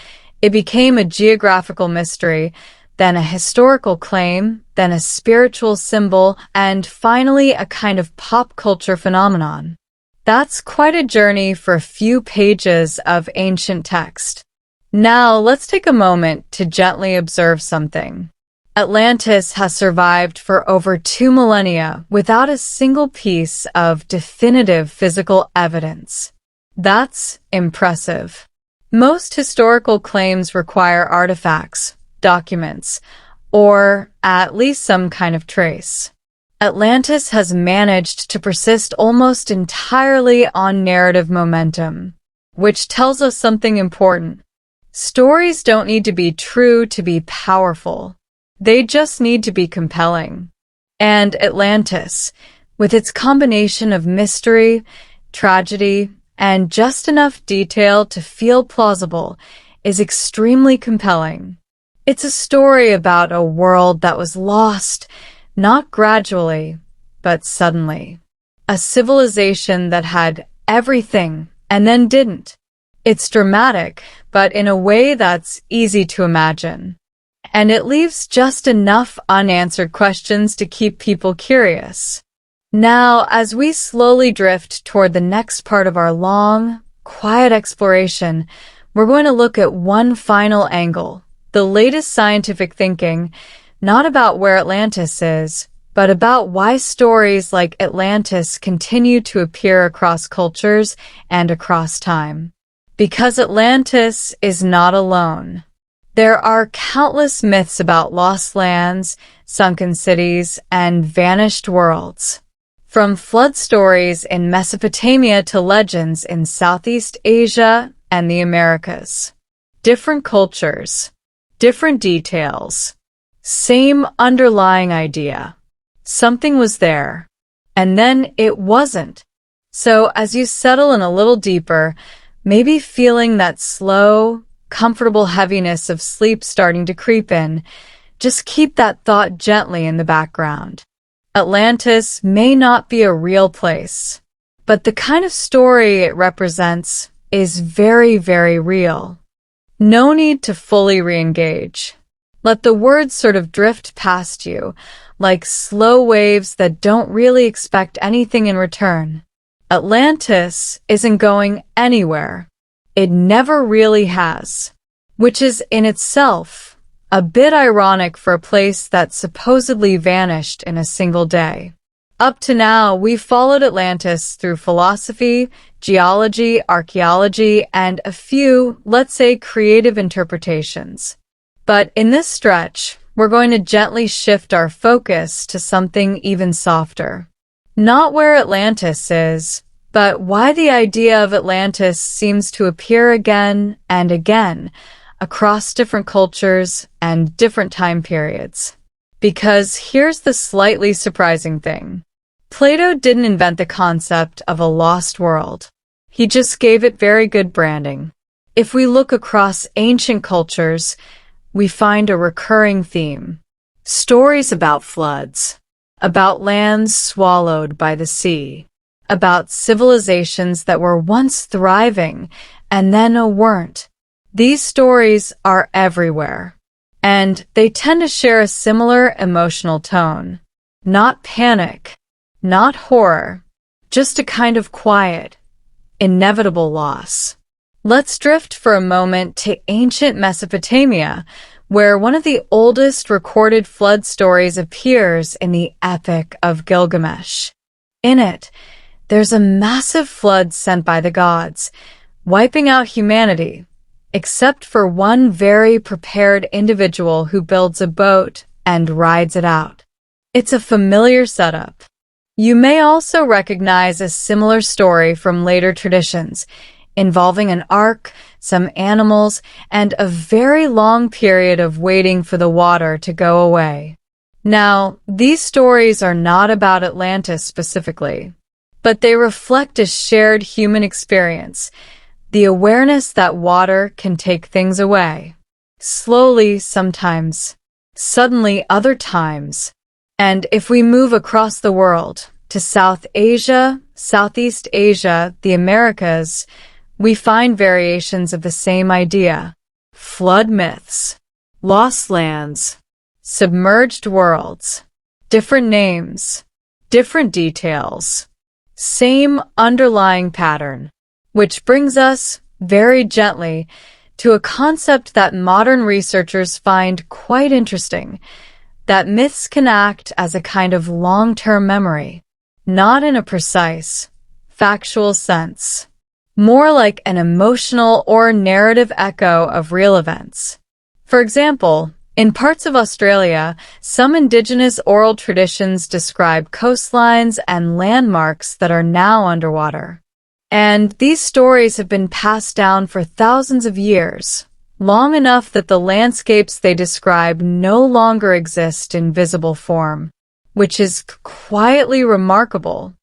it became a geographical mystery, then a historical claim, then a spiritual symbol, and finally a kind of pop culture phenomenon. That's quite a journey for a few pages of ancient text. Now, let's take a moment to gently observe something. Atlantis has survived for over 2 millennia without a single piece of definitive physical evidence. That's impressive. Most historical claims require artifacts, documents, or at least some kind of trace. Atlantis has managed to persist almost entirely on narrative momentum, which tells us something important. Stories don't need to be true to be powerful. They just need to be compelling. And Atlantis, with its combination of mystery, tragedy, and just enough detail to feel plausible, is extremely compelling. It's a story about a world that was lost, not gradually, but suddenly. A civilization that had everything and then didn't. It's dramatic, but in a way that's easy to imagine. And it leaves just enough unanswered questions to keep people curious. Now, as we slowly drift toward the next part of our long, quiet exploration, we're going to look at one final angle, the latest scientific thinking, not about where Atlantis is, but about why stories like Atlantis continue to appear across cultures and across time. Because Atlantis is not alone. There are countless myths about lost lands, sunken cities, and vanished worlds. From flood stories in Mesopotamia to legends in Southeast Asia and the Americas. Different cultures, different details, same underlying idea. Something was there, and then it wasn't. So as you settle in a little deeper, maybe feeling that slow, comfortable heaviness of sleep starting to creep in, just keep that thought gently in the background. Atlantis may not be a real place, but the kind of story it represents is very, very real. No need to fully re-engage. Let the words sort of drift past you, like slow waves that don't really expect anything in return. Atlantis isn't going anywhere. It never really has, which is in itself a bit ironic for a place that supposedly vanished in a single day. Up to now, we've followed Atlantis through philosophy, geology, archaeology, and a few, let's say, creative interpretations. But in this stretch, we're going to gently shift our focus to something even softer. Not where Atlantis is, but why the idea of Atlantis seems to appear again and again across different cultures and different time periods. Because here's the slightly surprising thing. Plato didn't invent the concept of a lost world. He just gave it very good branding. If we look across ancient cultures, we find a recurring theme. Stories about floods, about lands swallowed by the sea, about civilizations that were once thriving and then weren't. These stories are everywhere, and they tend to share a similar emotional tone. Not panic, not horror, just a kind of quiet, inevitable loss. Let's drift for a moment to ancient Mesopotamia, where one of the oldest recorded flood stories appears in the Epic of Gilgamesh. In it, there's a massive flood sent by the gods, wiping out humanity, except for one very prepared individual who builds a boat and rides it out. It's a familiar setup. You may also recognize a similar story from later traditions, involving an ark, some animals, and a very long period of waiting for the water to go away. Now, these stories are not about Atlantis specifically, but they reflect a shared human experience, the awareness that water can take things away. Slowly sometimes, suddenly other times. And if we move across the world, to South Asia, Southeast Asia, the Americas, we find variations of the same idea. Flood myths, lost lands, submerged worlds, different names, different details, same underlying pattern. Which brings us, very gently, to a concept that modern researchers find quite interesting, that myths can act as a kind of long-term memory, not in a precise, factual sense, more like an emotional or narrative echo of real events. For example, in parts of Australia, some indigenous oral traditions describe coastlines and landmarks that are now underwater. And these stories have been passed down for thousands of years, long enough that the landscapes they describe no longer exist in visible form, which is quietly remarkable.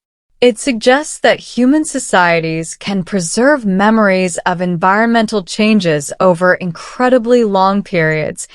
It suggests that human societies can preserve memories of environmental changes over incredibly long periods,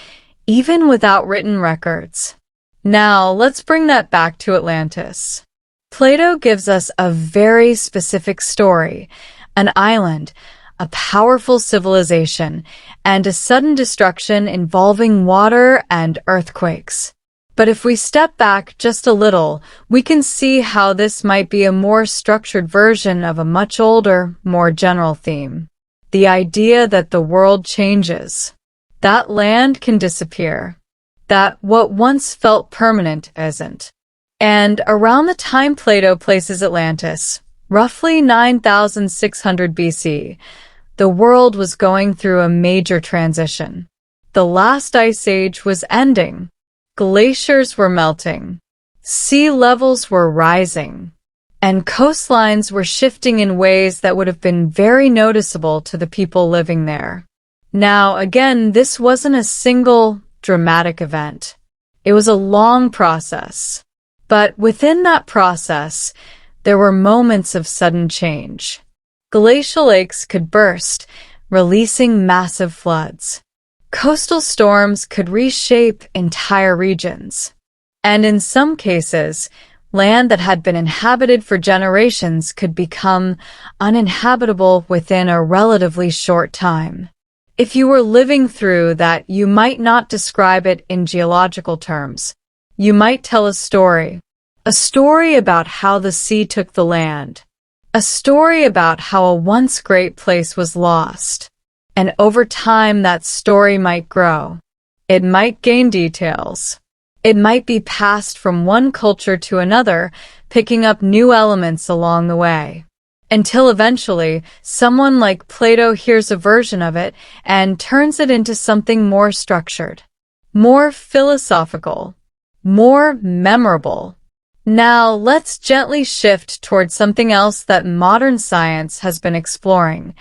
even without written records. Now, let's bring that back to Atlantis. Plato gives us a very specific story, an island, a powerful civilization, and a sudden destruction involving water and earthquakes. But if we step back just a little, we can see how this might be a more structured version of a much older, more general theme. The idea that the world changes, that land can disappear, that what once felt permanent isn't. And around the time Plato places Atlantis, roughly 9,600 BC, the world was going through a major transition. The last ice age was ending. Glaciers were melting. Sea levels were rising. And coastlines were shifting in ways that would have been very noticeable to the people living there. Now, again, this wasn't a single dramatic event. It was a long process. But within that process, there were moments of sudden change. Glacial lakes could burst, releasing massive floods. Coastal storms could reshape entire regions. And in some cases, land that had been inhabited for generations could become uninhabitable within a relatively short time. If you were living through that, you might not describe it in geological terms. You might tell a story about how the sea took the land, a story about how a once great place was lost. And over time, that story might grow. It might gain details. It might be passed from one culture to another, picking up new elements along the way. Until eventually, someone like Plato hears a version of it and turns it into something more structured, more philosophical, more memorable. Now, let's gently shift towards something else that modern science has been exploring: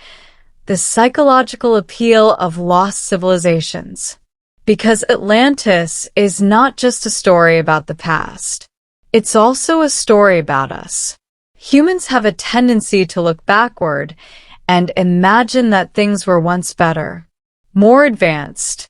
the psychological appeal of lost civilizations. Because Atlantis is not just a story about the past. It's also a story about us. Humans have a tendency to look backward and imagine that things were once better, more advanced,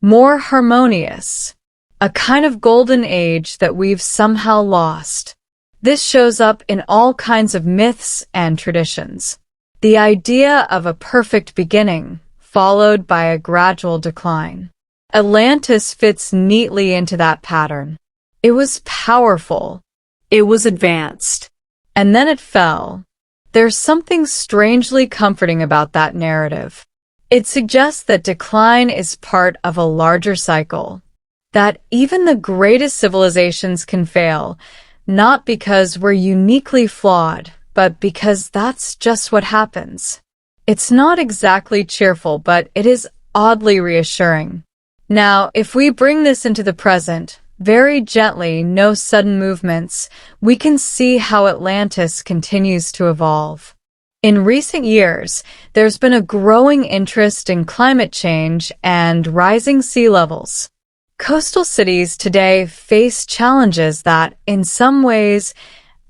more harmonious, a kind of golden age that we've somehow lost. This shows up in all kinds of myths and traditions. The idea of a perfect beginning, followed by a gradual decline. Atlantis fits neatly into that pattern. It was powerful. It was advanced. And then it fell. There's something strangely comforting about that narrative. It suggests that decline is part of a larger cycle. That even the greatest civilizations can fail, not because we're uniquely flawed, but because that's just what happens. It's not exactly cheerful, but it is oddly reassuring. Now, if we bring this into the present, very gently, no sudden movements, we can see how Atlantis continues to evolve. In recent years, there's been a growing interest in climate change and rising sea levels. Coastal cities today face challenges that, in some ways,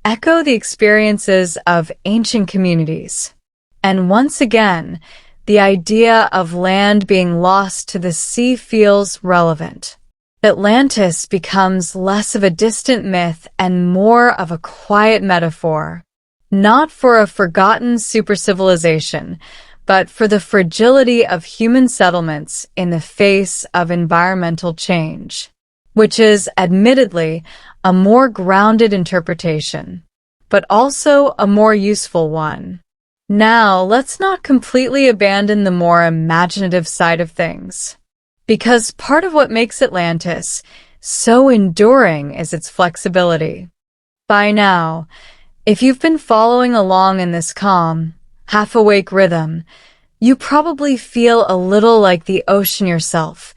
echo the experiences of ancient communities. And once again, the idea of land being lost to the sea feels relevant. Atlantis becomes less of a distant myth and more of a quiet metaphor, not for a forgotten supercivilization, but for the fragility of human settlements in the face of environmental change, which is, admittedly, a more grounded interpretation, but also a more useful one. Now, let's not completely abandon the more imaginative side of things. Because part of what makes Atlantis, so enduring is its flexibility. By now, if you've been following along in this calm, half-awake rhythm, you probably feel a little like the ocean yourself,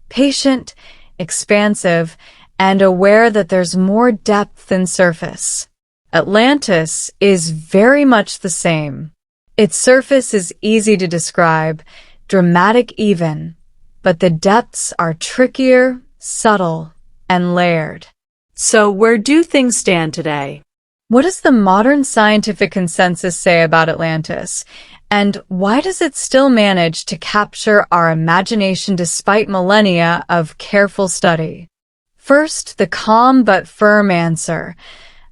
patient, expansive, and aware that there's more depth than surface. Atlantis is very much the same. Its surface is easy to describe, dramatic even, but the depths are trickier, subtle, and layered. So where do things stand today? What does the modern scientific consensus say about Atlantis? And why does it still manage to capture our imagination despite millennia of careful study? First, the calm but firm answer.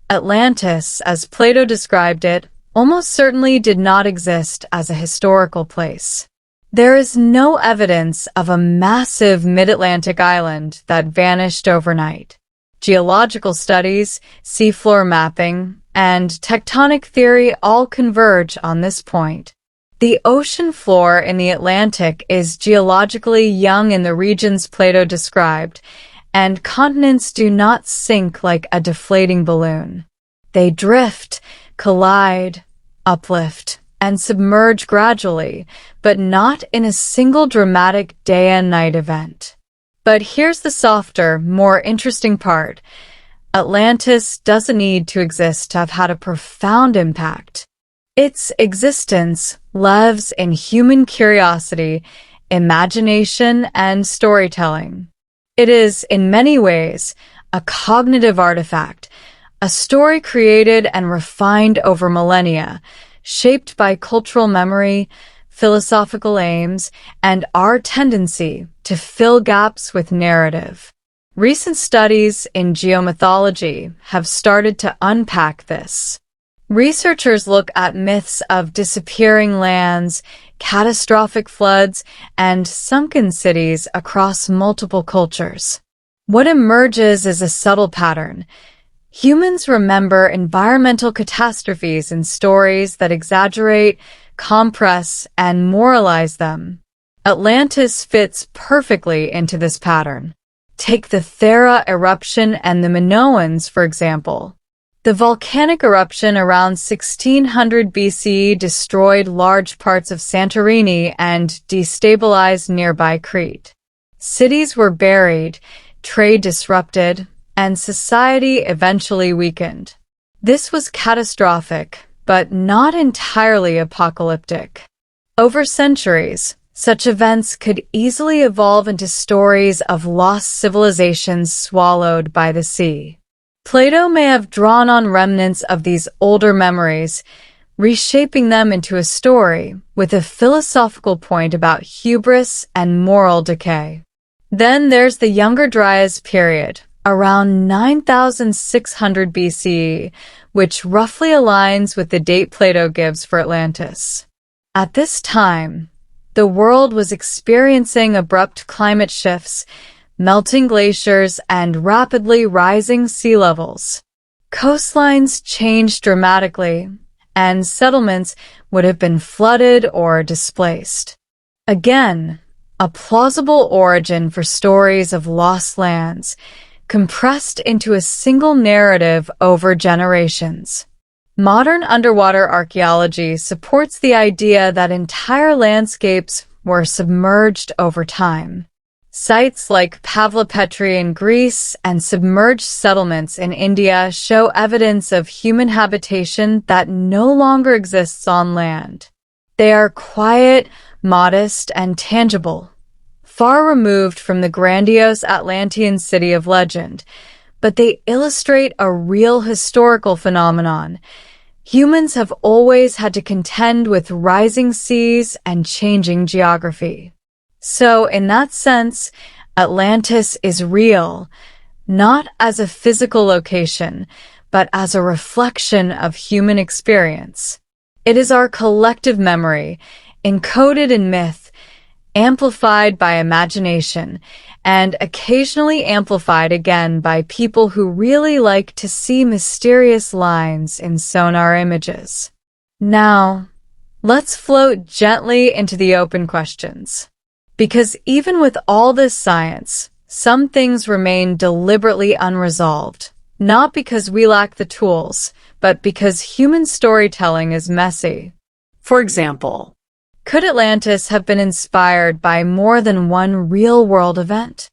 Atlantis, as Plato described it, almost certainly did not exist as a historical place. There is no evidence of a massive mid-Atlantic island that vanished overnight. Geological studies, seafloor mapping, and tectonic theory all converge on this point. The ocean floor in the Atlantic is geologically young in the regions Plato described, and continents do not sink like a deflating balloon. They drift, collide, uplift, and submerge gradually, but not in a single dramatic day and night event. But here's the softer, more interesting part. Atlantis doesn't need to exist to have had a profound impact. Its existence lives in human curiosity, imagination, and storytelling. It is, in many ways, a cognitive artifact, a story created and refined over millennia, shaped by cultural memory, philosophical aims, and our tendency to fill gaps with narrative. Recent studies in geomythology have started to unpack this. Researchers look at myths of disappearing lands, catastrophic floods, and sunken cities across multiple cultures. What emerges is a subtle pattern. Humans remember environmental catastrophes in stories that exaggerate, compress, and moralize them. Atlantis fits perfectly into this pattern. Take the Thera eruption and the Minoans, for example. The volcanic eruption around 1600 BCE destroyed large parts of Santorini and destabilized nearby Crete. Cities were buried, trade disrupted, and society eventually weakened. This was catastrophic, but not entirely apocalyptic. Over centuries, such events could easily evolve into stories of lost civilizations swallowed by the sea. Plato may have drawn on remnants of these older memories, reshaping them into a story with a philosophical point about hubris and moral decay. Then there's the Younger Dryas period, around 9600 BCE, which roughly aligns with the date Plato gives for Atlantis. At this time, the world was experiencing abrupt climate shifts, melting glaciers, and rapidly rising sea levels. Coastlines changed dramatically, and settlements would have been flooded or displaced. Again, a plausible origin for stories of lost lands, compressed into a single narrative over generations. Modern underwater archaeology supports the idea that entire landscapes were submerged over time. Sites like Pavlopetri in Greece and submerged settlements in India show evidence of human habitation that no longer exists on land. They are quiet, modest, and tangible, far removed from the grandiose Atlantean city of legend, but they illustrate a real historical phenomenon. Humans have always had to contend with rising seas and changing geography. So, in that sense, Atlantis is real, not as a physical location, but as a reflection of human experience. It is our collective memory, encoded in myth, amplified by imagination, and occasionally amplified again by people who really like to see mysterious lines in sonar images. Now, let's float gently into the open questions. Because even with all this science, Some things remain deliberately unresolved, not because we lack the tools, but because human storytelling is messy. For example, Could Atlantis have been inspired by more than one real-world event?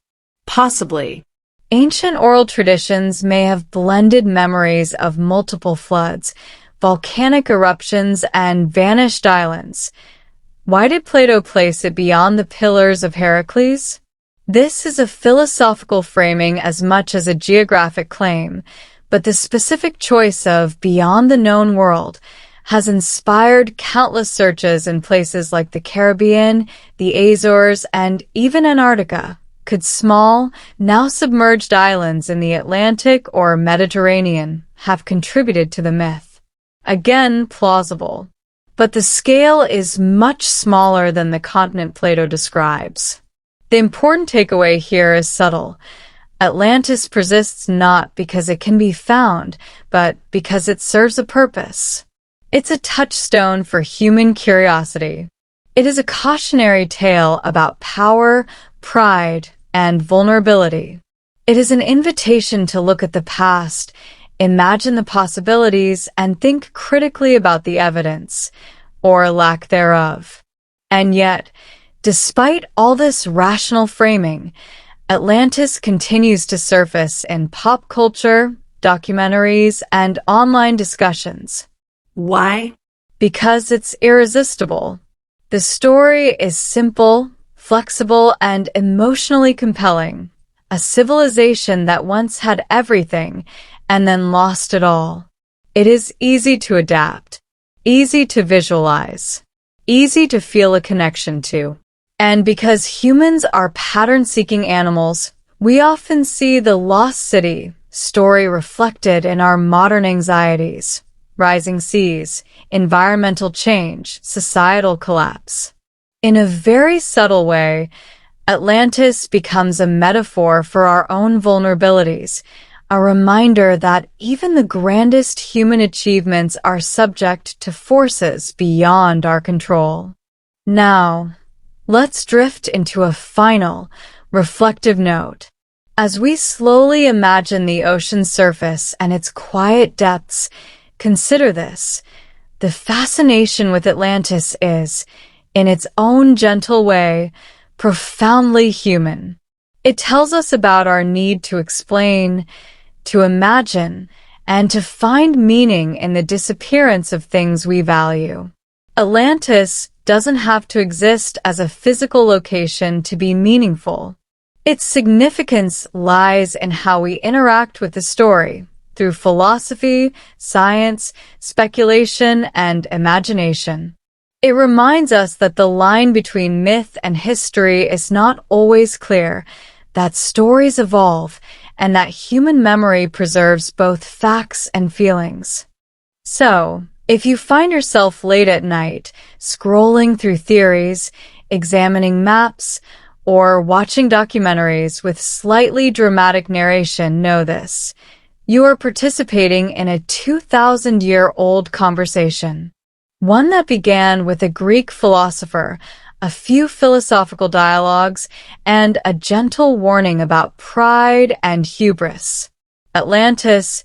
possibly. Ancient oral traditions may have blended memories of multiple floods, volcanic eruptions, and vanished islands. Why did Plato place it beyond the Pillars of Heracles? This is a philosophical framing as much as a geographic claim, but the specific choice of beyond the known world has inspired countless searches in places like the Caribbean, the Azores, and even Antarctica. Could small, now submerged islands in the Atlantic or Mediterranean have contributed to the myth? Again, plausible. But the scale is much smaller than the continent Plato describes. The important takeaway here is subtle. Atlantis persists not because it can be found, but because it serves a purpose. It's a touchstone for human curiosity. It is a cautionary tale about power, pride, and vulnerability. It is an invitation to look at the past, imagine the possibilities, and think critically about the evidence, or lack thereof. And yet, despite all this rational framing, Atlantis continues to surface in pop culture, documentaries, and online discussions. Why? Because it's irresistible. The story is simple, flexible, and emotionally compelling. A civilization that once had everything and then lost it all. It is easy to adapt, easy to visualize, easy to feel a connection to. And because humans are pattern-seeking animals, we often see the lost city story reflected in our modern anxieties, rising seas, environmental change, societal collapse. In a very subtle way, Atlantis becomes a metaphor for our own vulnerabilities, a reminder that even the grandest human achievements are subject to forces beyond our control. Now, let's drift into a final, reflective note. As we slowly imagine the ocean's surface and its quiet depths, consider this. The fascination with Atlantis is, in its own gentle way, profoundly human. It tells us about our need to explain, to imagine, and to find meaning in the disappearance of things we value. Atlantis doesn't have to exist as a physical location to be meaningful. Its significance lies in how we interact with the story, through philosophy, science, speculation, and imagination. It reminds us that the line between myth and history is not always clear, that stories evolve, and that human memory preserves both facts and feelings. So, if you find yourself late at night, scrolling through theories, examining maps, or watching documentaries with slightly dramatic narration, know this. You are participating in a 2,000-year-old conversation. One that began with a Greek philosopher, a few philosophical dialogues, and a gentle warning about pride and hubris. Atlantis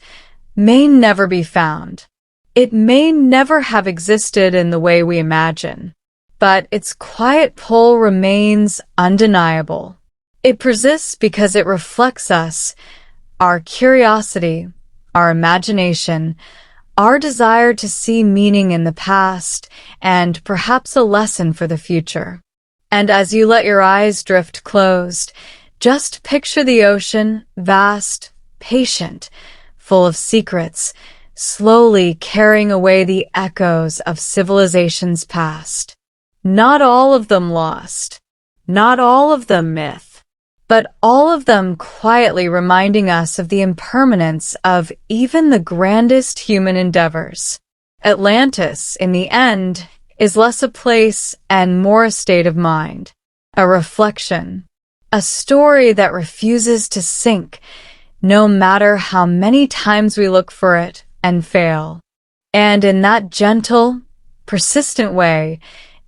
may never be found. It may never have existed in the way we imagine, but its quiet pull remains undeniable. It persists because it reflects us, our curiosity, our imagination, our desire to see meaning in the past, and perhaps a lesson for the future. And as you let your eyes drift closed, just picture the ocean, vast, patient, full of secrets, slowly carrying away the echoes of civilizations past. Not all of them lost, not all of them myth, but all of them quietly reminding us of the impermanence of even the grandest human endeavors. Atlantis, in the end, is less a place and more a state of mind, a reflection, a story that refuses to sink, no matter how many times we look for it and fail. And in that gentle, persistent way,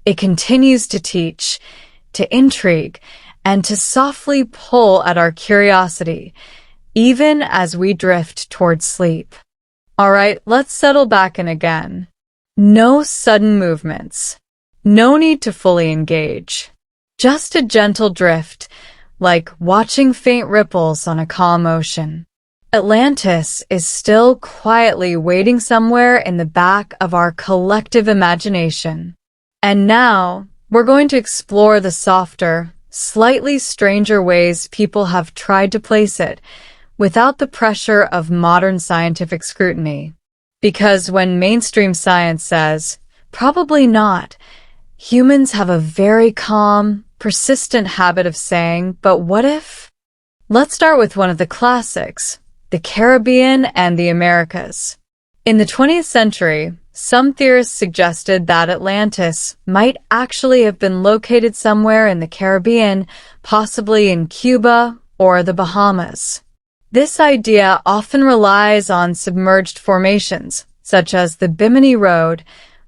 it continues to teach, to intrigue, and to softly pull at our curiosity, even as we drift toward sleep. All right, let's settle back in again. No sudden movements. No need to fully engage. Just a gentle drift, like watching faint ripples on a calm ocean. Atlantis is still quietly waiting somewhere in the back of our collective imagination. And now, we're going to explore the softer, slightly stranger ways people have tried to place it, without the pressure of modern scientific scrutiny. Because when mainstream science says, probably not, humans have a very calm, persistent habit of saying, but what if? Let's start with one of the classics, the Caribbean and the Americas. In the 20th century, some theorists suggested that Atlantis might actually have been located somewhere in the Caribbean, possibly in Cuba or the Bahamas. This idea often relies on submerged formations, such as the Bimini Road,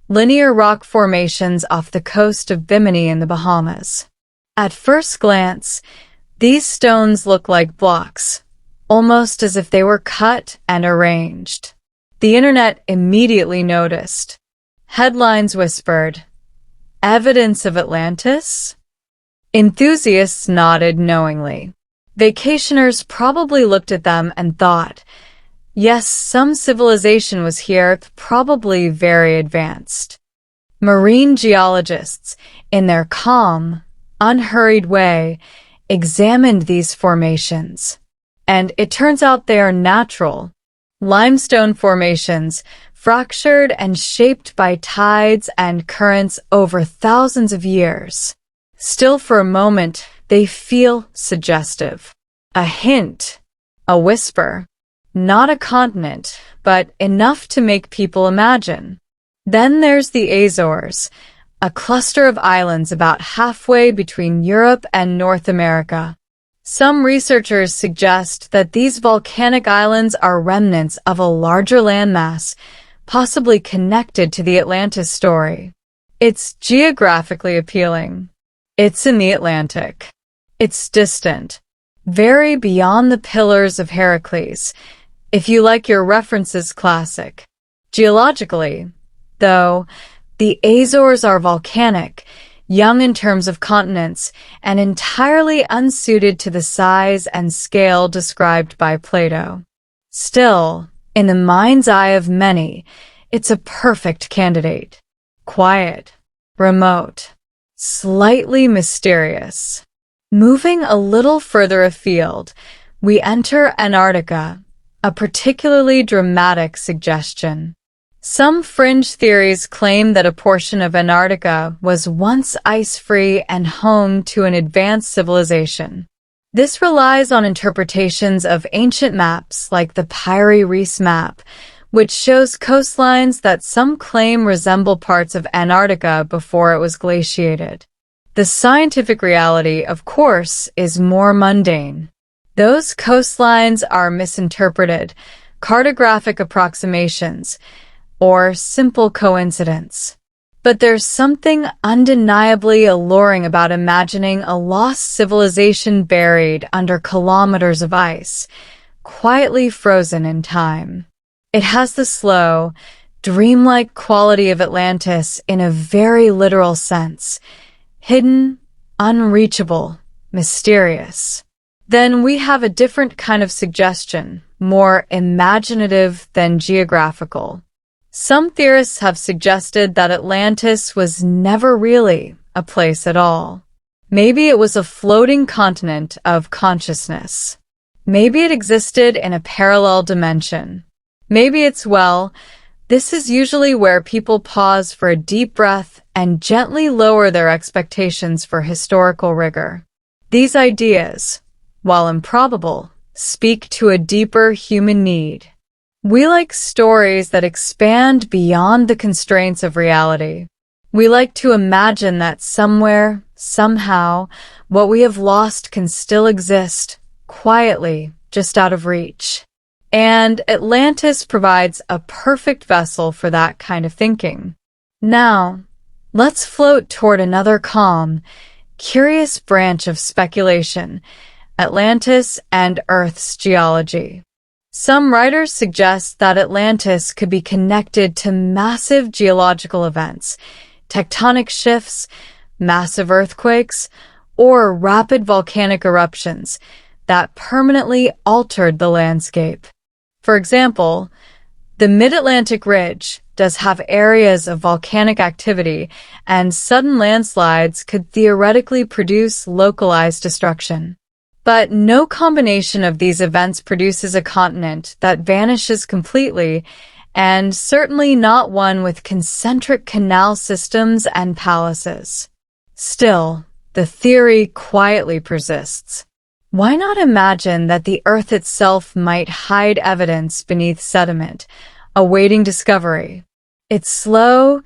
linear rock formations off the coast of Bimini in the Bahamas. At first glance, these stones look like blocks, almost as if they were cut and arranged. The internet immediately noticed. Headlines whispered, "Evidence of Atlantis?" Enthusiasts nodded knowingly. Vacationers probably looked at them and thought, yes, some civilization was here, probably very advanced. Marine geologists, in their calm, unhurried way, examined these formations. And it turns out they are natural. Limestone formations, fractured and shaped by tides and currents over thousands of years. Still, for a moment, they feel suggestive. A hint, a whisper. Not a continent, but enough to make people imagine. Then there's the Azores, a cluster of islands about halfway between Europe and North America. Some researchers suggest that these volcanic islands are remnants of a larger landmass, possibly connected to the Atlantis story. It's geographically appealing. It's in the Atlantic. It's distant, very beyond the Pillars of Heracles, if you like your references classic. Geologically, though, the Azores are volcanic, young in terms of continents, and entirely unsuited to the size and scale described by Plato. Still, in the mind's eye of many, it's a perfect candidate. Quiet, remote, slightly mysterious. Moving a little further afield, we enter Antarctica, a particularly dramatic suggestion. Some fringe theories claim that a portion of Antarctica was once ice-free and home to an advanced civilization. This relies on interpretations of ancient maps like the Piri Reis map, which shows coastlines that some claim resemble parts of Antarctica before it was glaciated. The scientific reality, of course, is more mundane. Those coastlines are misinterpreted, cartographic approximations, or simple coincidence. But there's something undeniably alluring about imagining a lost civilization buried under kilometers of ice, quietly frozen in time. It has the slow, dreamlike quality of Atlantis in a very literal sense. Hidden, unreachable, mysterious. Then we have a different kind of suggestion, more imaginative than geographical. Some theorists have suggested that Atlantis was never really a place at all. Maybe it was a floating continent of consciousness. Maybe it existed in a parallel dimension. Maybe it's, well, this is usually where people pause for a deep breath and gently lower their expectations for historical rigor. These ideas, while improbable, speak to a deeper human need. We like stories that expand beyond the constraints of reality. We like to imagine that somewhere, somehow, what we have lost can still exist, quietly, just out of reach. And Atlantis provides a perfect vessel for that kind of thinking. Now, let's float toward another calm, curious branch of speculation, Atlantis and Earth's geology. Some writers suggest that Atlantis could be connected to massive geological events, tectonic shifts, massive earthquakes, or rapid volcanic eruptions that permanently altered the landscape. For example, the Mid-Atlantic Ridge does have areas of volcanic activity, and sudden landslides could theoretically produce localized destruction. But no combination of these events produces a continent that vanishes completely, and certainly not one with concentric canal systems and palaces. Still, the theory quietly persists. Why not imagine that the Earth itself might hide evidence beneath sediment, awaiting discovery? It's slow,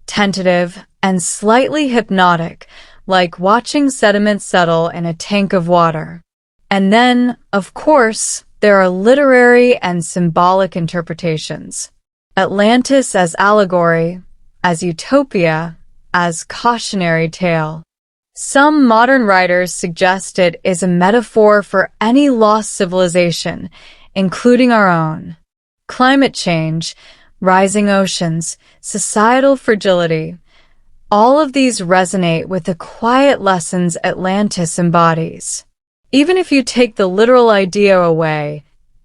tentative, and slightly hypnotic, like watching sediment settle in a tank of water. And then, of course, there are literary and symbolic interpretations. Atlantis as allegory, as utopia, as cautionary tale. Some modern writers suggest it is a metaphor for any lost civilization, including our own. Climate change, rising oceans, societal fragility, all of these resonate with the quiet lessons Atlantis embodies. Even if you take the literal idea away,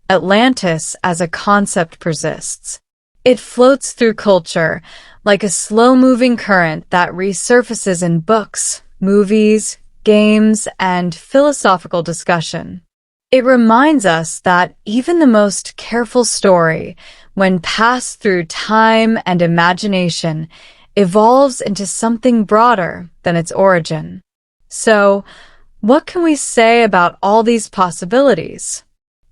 Atlantis as a concept persists. It floats through culture like a slow-moving current that resurfaces in books, movies, games, and philosophical discussion. It reminds us that even the most careful story, when passed through time and imagination, evolves into something broader than its origin. So, what can we say about all these possibilities?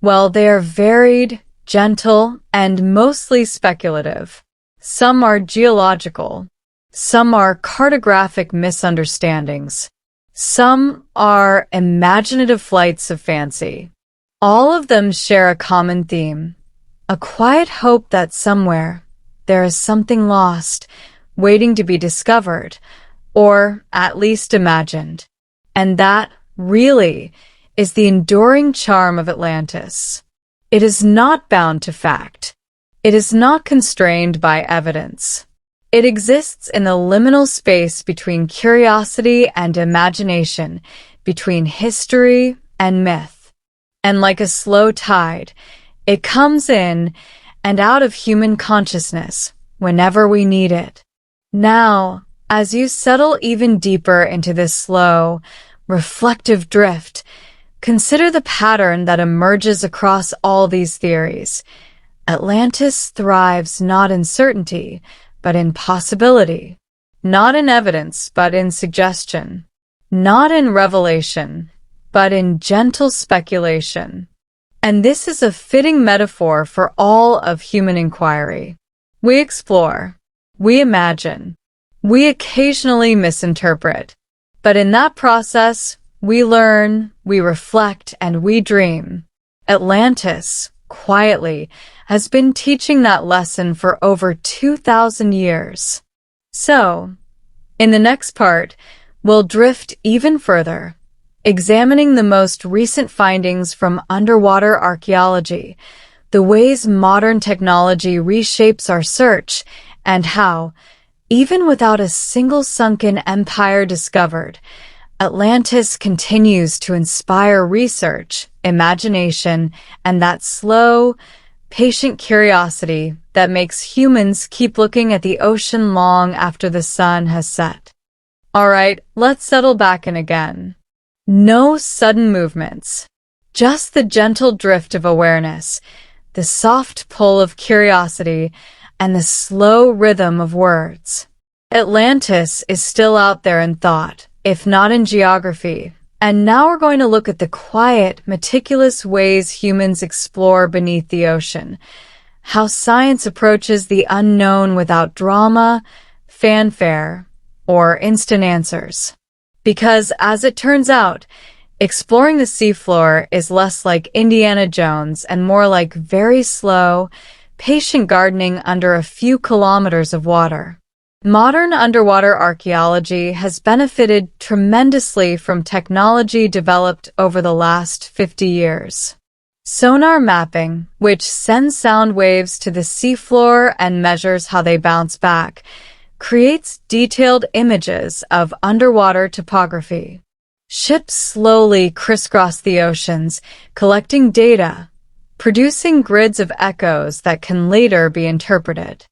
Well, they are varied, gentle, and mostly speculative. Some are geological. Some are cartographic misunderstandings. Some are imaginative flights of fancy. All of them share a common theme, a quiet hope that somewhere there is something lost, waiting to be discovered, or at least imagined. And that, really, is the enduring charm of Atlantis. It is not bound to fact. It is not constrained by evidence. It exists in the liminal space between curiosity and imagination, between history and myth. And like a slow tide, it comes in and out of human consciousness whenever we need it. Now, as you settle even deeper into this slow, reflective drift, consider the pattern that emerges across all these theories. Atlantis thrives not in certainty, but in possibility. Not in evidence, but in suggestion. Not in revelation, but in gentle speculation. And this is a fitting metaphor for all of human inquiry. We explore. We imagine. We occasionally misinterpret. But in that process, we learn, we reflect, and we dream. Atlantis, quietly, has been teaching that lesson for over 2,000 years. So, in the next part, we'll drift even further, examining the most recent findings from underwater archaeology, the ways modern technology reshapes our search, and how, even without a single sunken empire discovered, Atlantis continues to inspire research, imagination, and that slow, patient curiosity that makes humans keep looking at the ocean long after the sun has set. All right, let's settle back in again. No sudden movements, just the gentle drift of awareness, the soft pull of curiosity, and the slow rhythm of words. Atlantis is still out there in thought, if not in geography. And now we're going to look at the quiet, meticulous ways humans explore beneath the ocean. How science approaches the unknown without drama, fanfare, or instant answers. Because, as it turns out, exploring the seafloor is less like Indiana Jones and more like very slow, patient gardening under a few kilometers of water. Modern underwater archaeology has benefited tremendously from technology developed over the last 50 years. Sonar mapping, which sends sound waves to the seafloor and measures how they bounce back, creates detailed images of underwater topography. Ships slowly crisscross the oceans, collecting data, producing grids of echoes that can later be interpreted.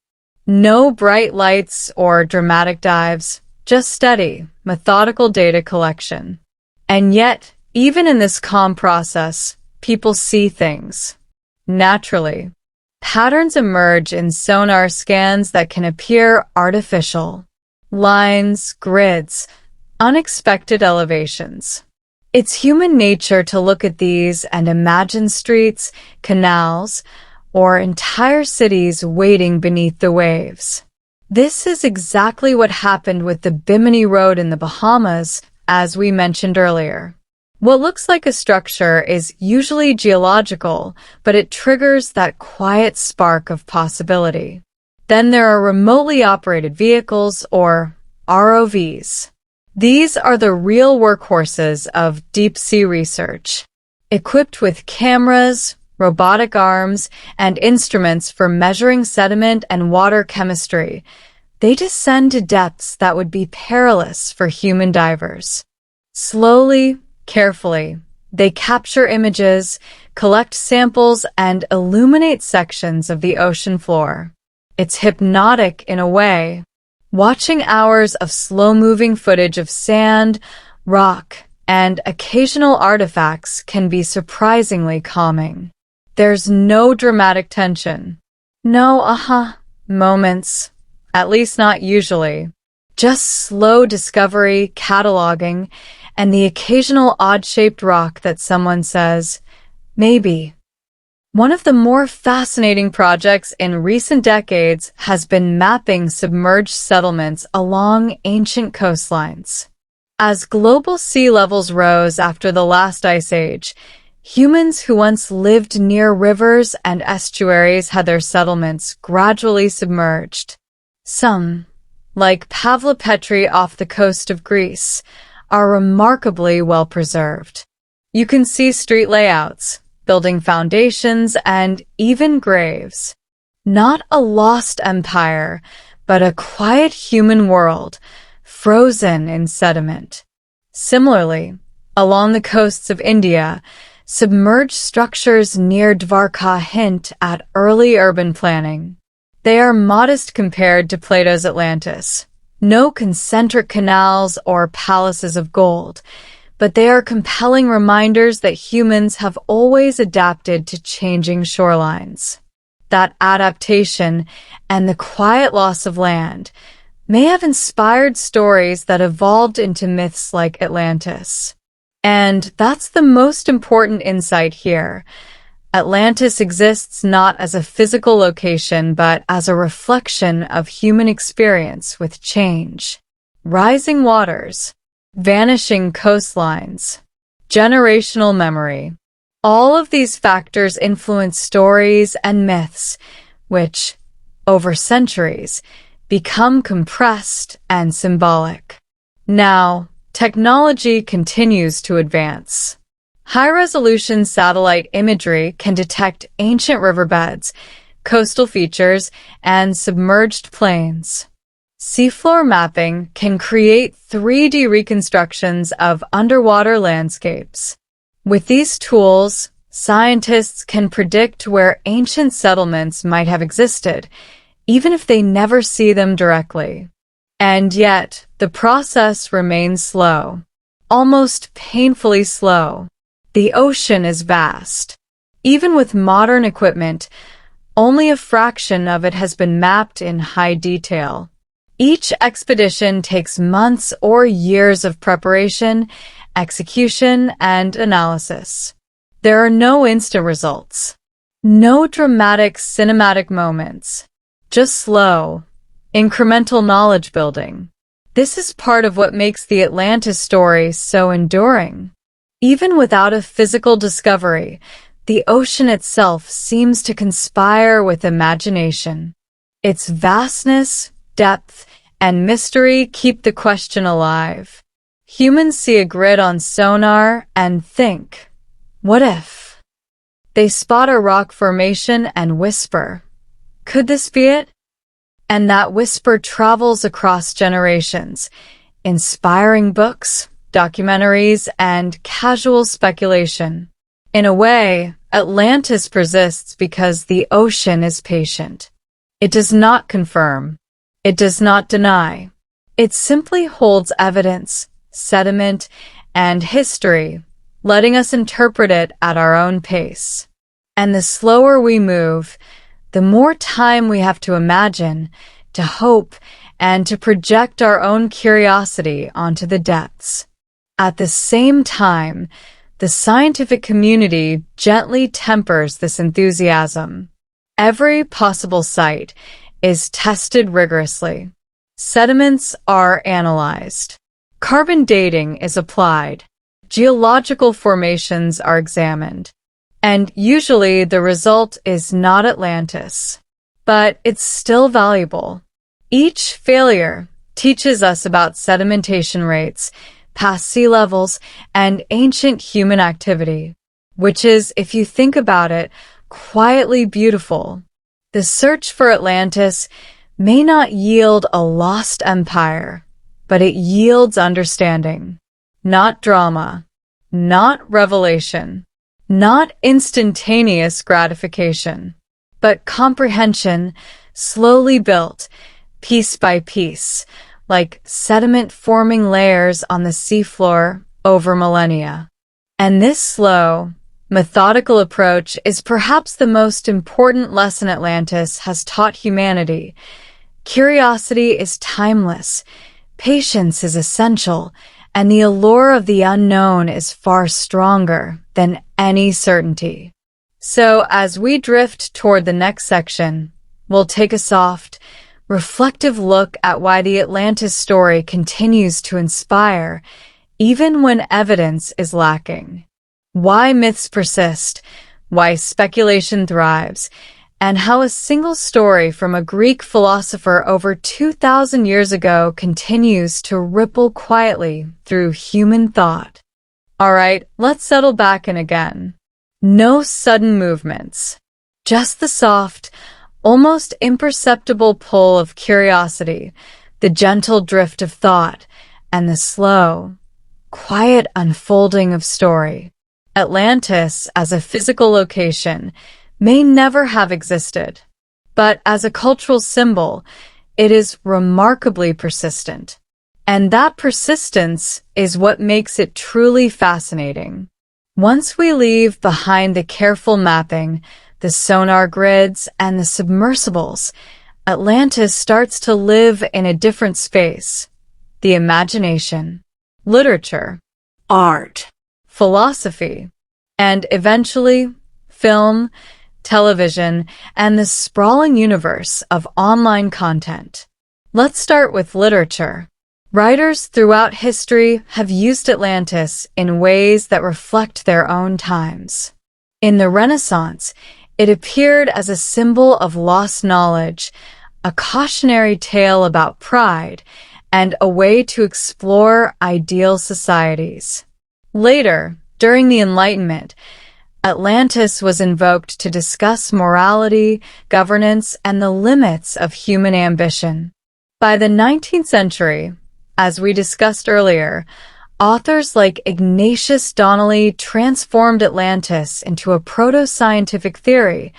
No bright lights or dramatic dives, just steady, methodical data collection. And yet, even in this calm process, people see things. Naturally, patterns emerge in sonar scans that can appear artificial. Lines, grids, unexpected elevations. It's human nature to look at these and imagine streets, canals, or entire cities waiting beneath the waves. This is exactly what happened with the Bimini Road in the Bahamas, as we mentioned earlier. What looks like a structure is usually geological, but it triggers that quiet spark of possibility. Then there are remotely operated vehicles, or ROVs. These are the real workhorses of deep-sea research. Equipped with cameras, robotic arms, and instruments for measuring sediment and water chemistry, they descend to depths that would be perilous for human divers. Slowly, carefully, they capture images, collect samples, and illuminate sections of the ocean floor. It's hypnotic in a way. Watching hours of slow-moving footage of sand, rock, and occasional artifacts can be surprisingly calming. There's no dramatic tension. No moments, at least not usually. Just slow discovery, cataloging, and the occasional odd-shaped rock that someone says, maybe. One of the more fascinating projects in recent decades has been mapping submerged settlements along ancient coastlines. As global sea levels rose after the last ice age, humans who once lived near rivers and estuaries had their settlements gradually submerged. Some, like Pavlopetri off the coast of Greece, are remarkably well preserved. You can see street layouts, building foundations, and even graves. Not a lost empire, but a quiet human world, frozen in sediment. Similarly, along the coasts of India, submerged structures near Dvarka hint at early urban planning. They are modest compared to Plato's Atlantis. No concentric canals or palaces of gold, but they are compelling reminders that humans have always adapted to changing shorelines. That adaptation and the quiet loss of land may have inspired stories that evolved into myths like Atlantis. And that's the most important insight here. Atlantis exists not as a physical location, but as a reflection of human experience with change. Rising waters, vanishing coastlines, generational memory. All of these factors influence stories and myths, which, over centuries, become compressed and symbolic. Now, technology continues to advance. High-resolution satellite imagery can detect ancient riverbeds, coastal features, and submerged plains. Seafloor mapping can create 3D reconstructions of underwater landscapes. With these tools, scientists can predict where ancient settlements might have existed, even if they never see them directly. And yet, the process remains slow, almost painfully slow. The ocean is vast. Even with modern equipment, only a fraction of it has been mapped in high detail. Each expedition takes months or years of preparation, execution, and analysis. There are no instant results. No dramatic cinematic moments. Just slow, incremental knowledge building. This is part of what makes the Atlantis story so enduring. Even without a physical discovery, the ocean itself seems to conspire with imagination. Its vastness, depth, and mystery keep the question alive. Humans see a grid on sonar and think, what if? They spot a rock formation and whisper, could this be it? And that whisper travels across generations, inspiring books, documentaries, and casual speculation. In a way, Atlantis persists because the ocean is patient. It does not confirm. It does not deny. It simply holds evidence, sediment, and history, letting us interpret it at our own pace. And the slower we move, the more time we have to imagine, to hope, and to project our own curiosity onto the depths. At the same time, the scientific community gently tempers this enthusiasm. Every possible site is tested rigorously. Sediments are analyzed. Carbon dating is applied. Geological formations are examined. And usually the result is not Atlantis. But it's still valuable. Each failure teaches us about sedimentation rates, past sea levels, and ancient human activity, which is, if you think about it, quietly beautiful. The search for Atlantis may not yield a lost empire, but it yields understanding, not drama, not revelation, not instantaneous gratification, but comprehension slowly built, piece by piece, like sediment-forming layers on the seafloor over millennia. And this slow, methodical approach is perhaps the most important lesson Atlantis has taught humanity. Curiosity is timeless, patience is essential, and the allure of the unknown is far stronger than any certainty. So, as we drift toward the next section, we'll take a soft, reflective look at why the Atlantis story continues to inspire, even when evidence is lacking. Why myths persist, why speculation thrives, and how a single story from a Greek philosopher over 2,000 years ago continues to ripple quietly through human thought. All right, let's settle back in again. No sudden movements, just the soft, almost imperceptible pull of curiosity, the gentle drift of thought, and the slow, quiet unfolding of story. Atlantis, as a physical location, may never have existed, but as a cultural symbol, it is remarkably persistent. And that persistence is what makes it truly fascinating. Once we leave behind the careful mapping, the sonar grids, and the submersibles, Atlantis starts to live in a different space. The imagination, literature, art, philosophy, and eventually film, television, and the sprawling universe of online content. Let's start with literature. Writers throughout history have used Atlantis in ways that reflect their own times. In the Renaissance, it appeared as a symbol of lost knowledge, a cautionary tale about pride, and a way to explore ideal societies. Later, during the Enlightenment, Atlantis was invoked to discuss morality, governance, and the limits of human ambition. By the 19th century, as we discussed earlier, authors like Ignatius Donnelly transformed Atlantis into a proto-scientific theory,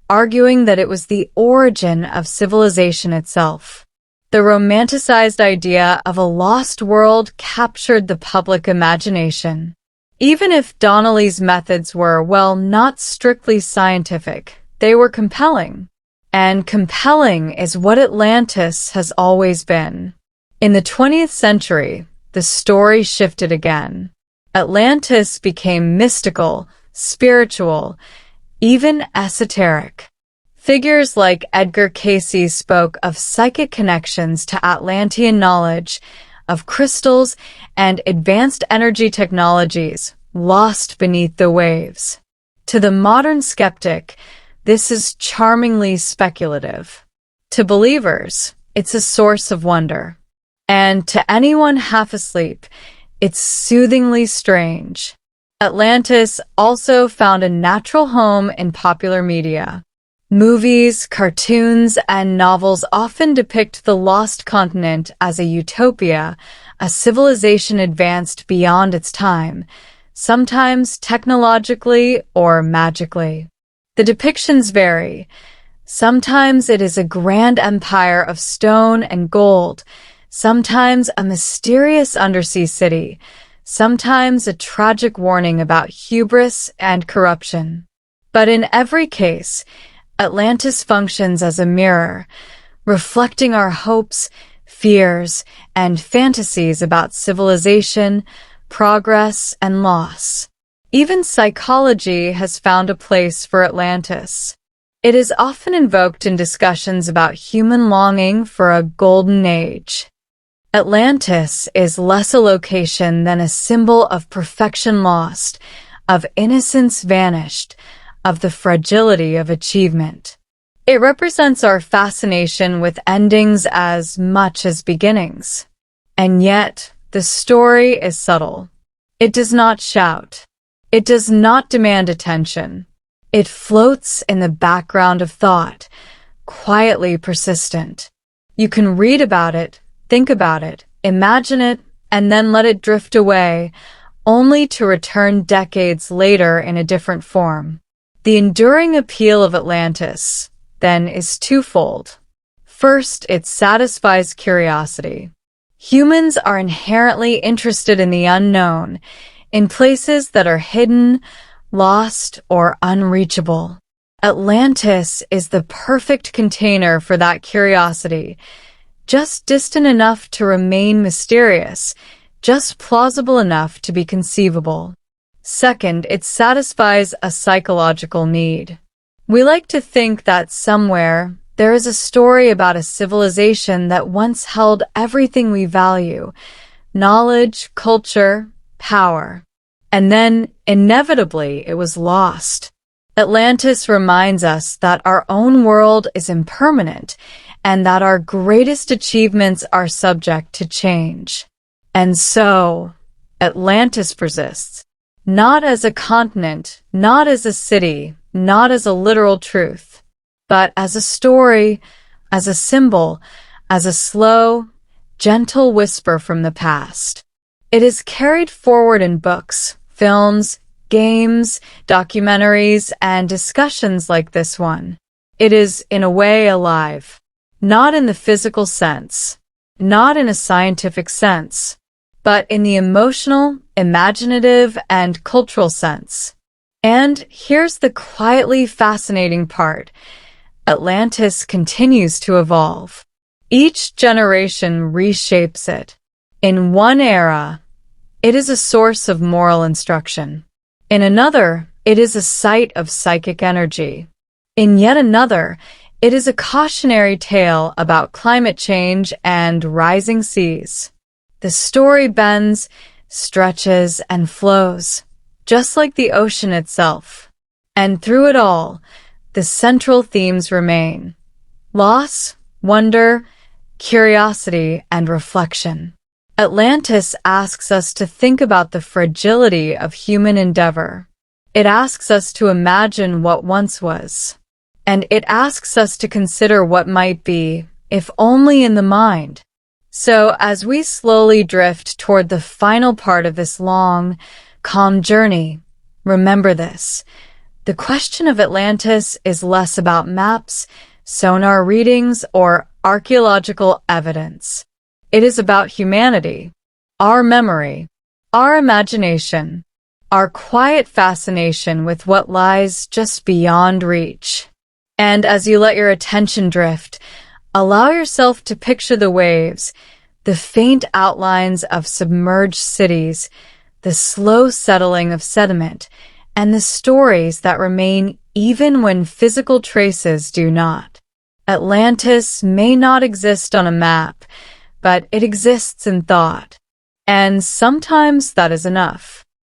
arguing that it was the origin of civilization itself. The romanticized idea of a lost world captured the public imagination. Even if Donnelly's methods were, well, not strictly scientific, they were compelling. And compelling is what Atlantis has always been. In the 20th century, the story shifted again. Atlantis became mystical, spiritual, even esoteric. Figures like Edgar Cayce spoke of psychic connections to Atlantean knowledge, of crystals and advanced energy technologies lost beneath the waves. To the modern skeptic, this is charmingly speculative. To believers, It's a source of wonder. And to anyone half asleep, it's soothingly strange. Atlantis also found a natural home in popular media. Movies, cartoons, and novels often depict the lost continent as a utopia, a civilization advanced beyond its time, sometimes technologically or magically. The depictions vary. Sometimes it is a grand empire of stone and gold, sometimes a mysterious undersea city, sometimes a tragic warning about hubris and corruption. But in every case, Atlantis functions as a mirror, reflecting our hopes, fears, and fantasies about civilization, progress, and loss. Even psychology has found a place for Atlantis. It is often invoked in discussions about human longing for a golden age. Atlantis is less a location than a symbol of perfection lost, of innocence vanished, of the fragility of achievement. It represents our fascination with endings as much as beginnings. And yet, the story is subtle. It does not shout. It does not demand attention. It floats in the background of thought, quietly persistent. You can read about it, think about it, imagine it, and then let it drift away, only to return decades later in a different form. The enduring appeal of Atlantis, then, is twofold. First, it satisfies curiosity. Humans are inherently interested in the unknown, in places that are hidden, lost, or unreachable. Atlantis is the perfect container for that curiosity, just distant enough to remain mysterious, just plausible enough to be conceivable. Second, it satisfies a psychological need. We like to think that somewhere there is a story about a civilization that once held everything we value: knowledge, culture, power. And then, inevitably, it was lost. Atlantis reminds us that our own world is impermanent and that our greatest achievements are subject to change. And so, Atlantis persists, not as a continent, not as a city, not as a literal truth, but as a story, as a symbol, as a slow, gentle whisper from the past. It is carried forward in books, films, games, documentaries, and discussions like this one. It is, in a way, alive. Not in the physical sense, not in a scientific sense, but in the emotional, imaginative, and cultural sense. And here's the quietly fascinating part. Atlantis continues to evolve. Each generation reshapes it. In one era, it is a source of moral instruction. In another, it is a site of psychic energy. In yet another, it is a cautionary tale about climate change and rising seas. The story bends, stretches, and flows, just like the ocean itself. And through it all, the central themes remain: loss, wonder, curiosity, and reflection. Atlantis asks us to think about the fragility of human endeavor. It asks us to imagine what once was. And it asks us to consider what might be, if only in the mind. So, as we slowly drift toward the final part of this long, calm journey, remember this: the question of Atlantis is less about maps, sonar readings, or archaeological evidence. It is about humanity, our memory, our imagination, our quiet fascination with what lies just beyond reach. And as you let your attention drift, allow yourself to picture the waves, the faint outlines of submerged cities, the slow settling of sediment, and the stories that remain even when physical traces do not. Atlantis may not exist on a map, but it exists in thought. And sometimes that is enough.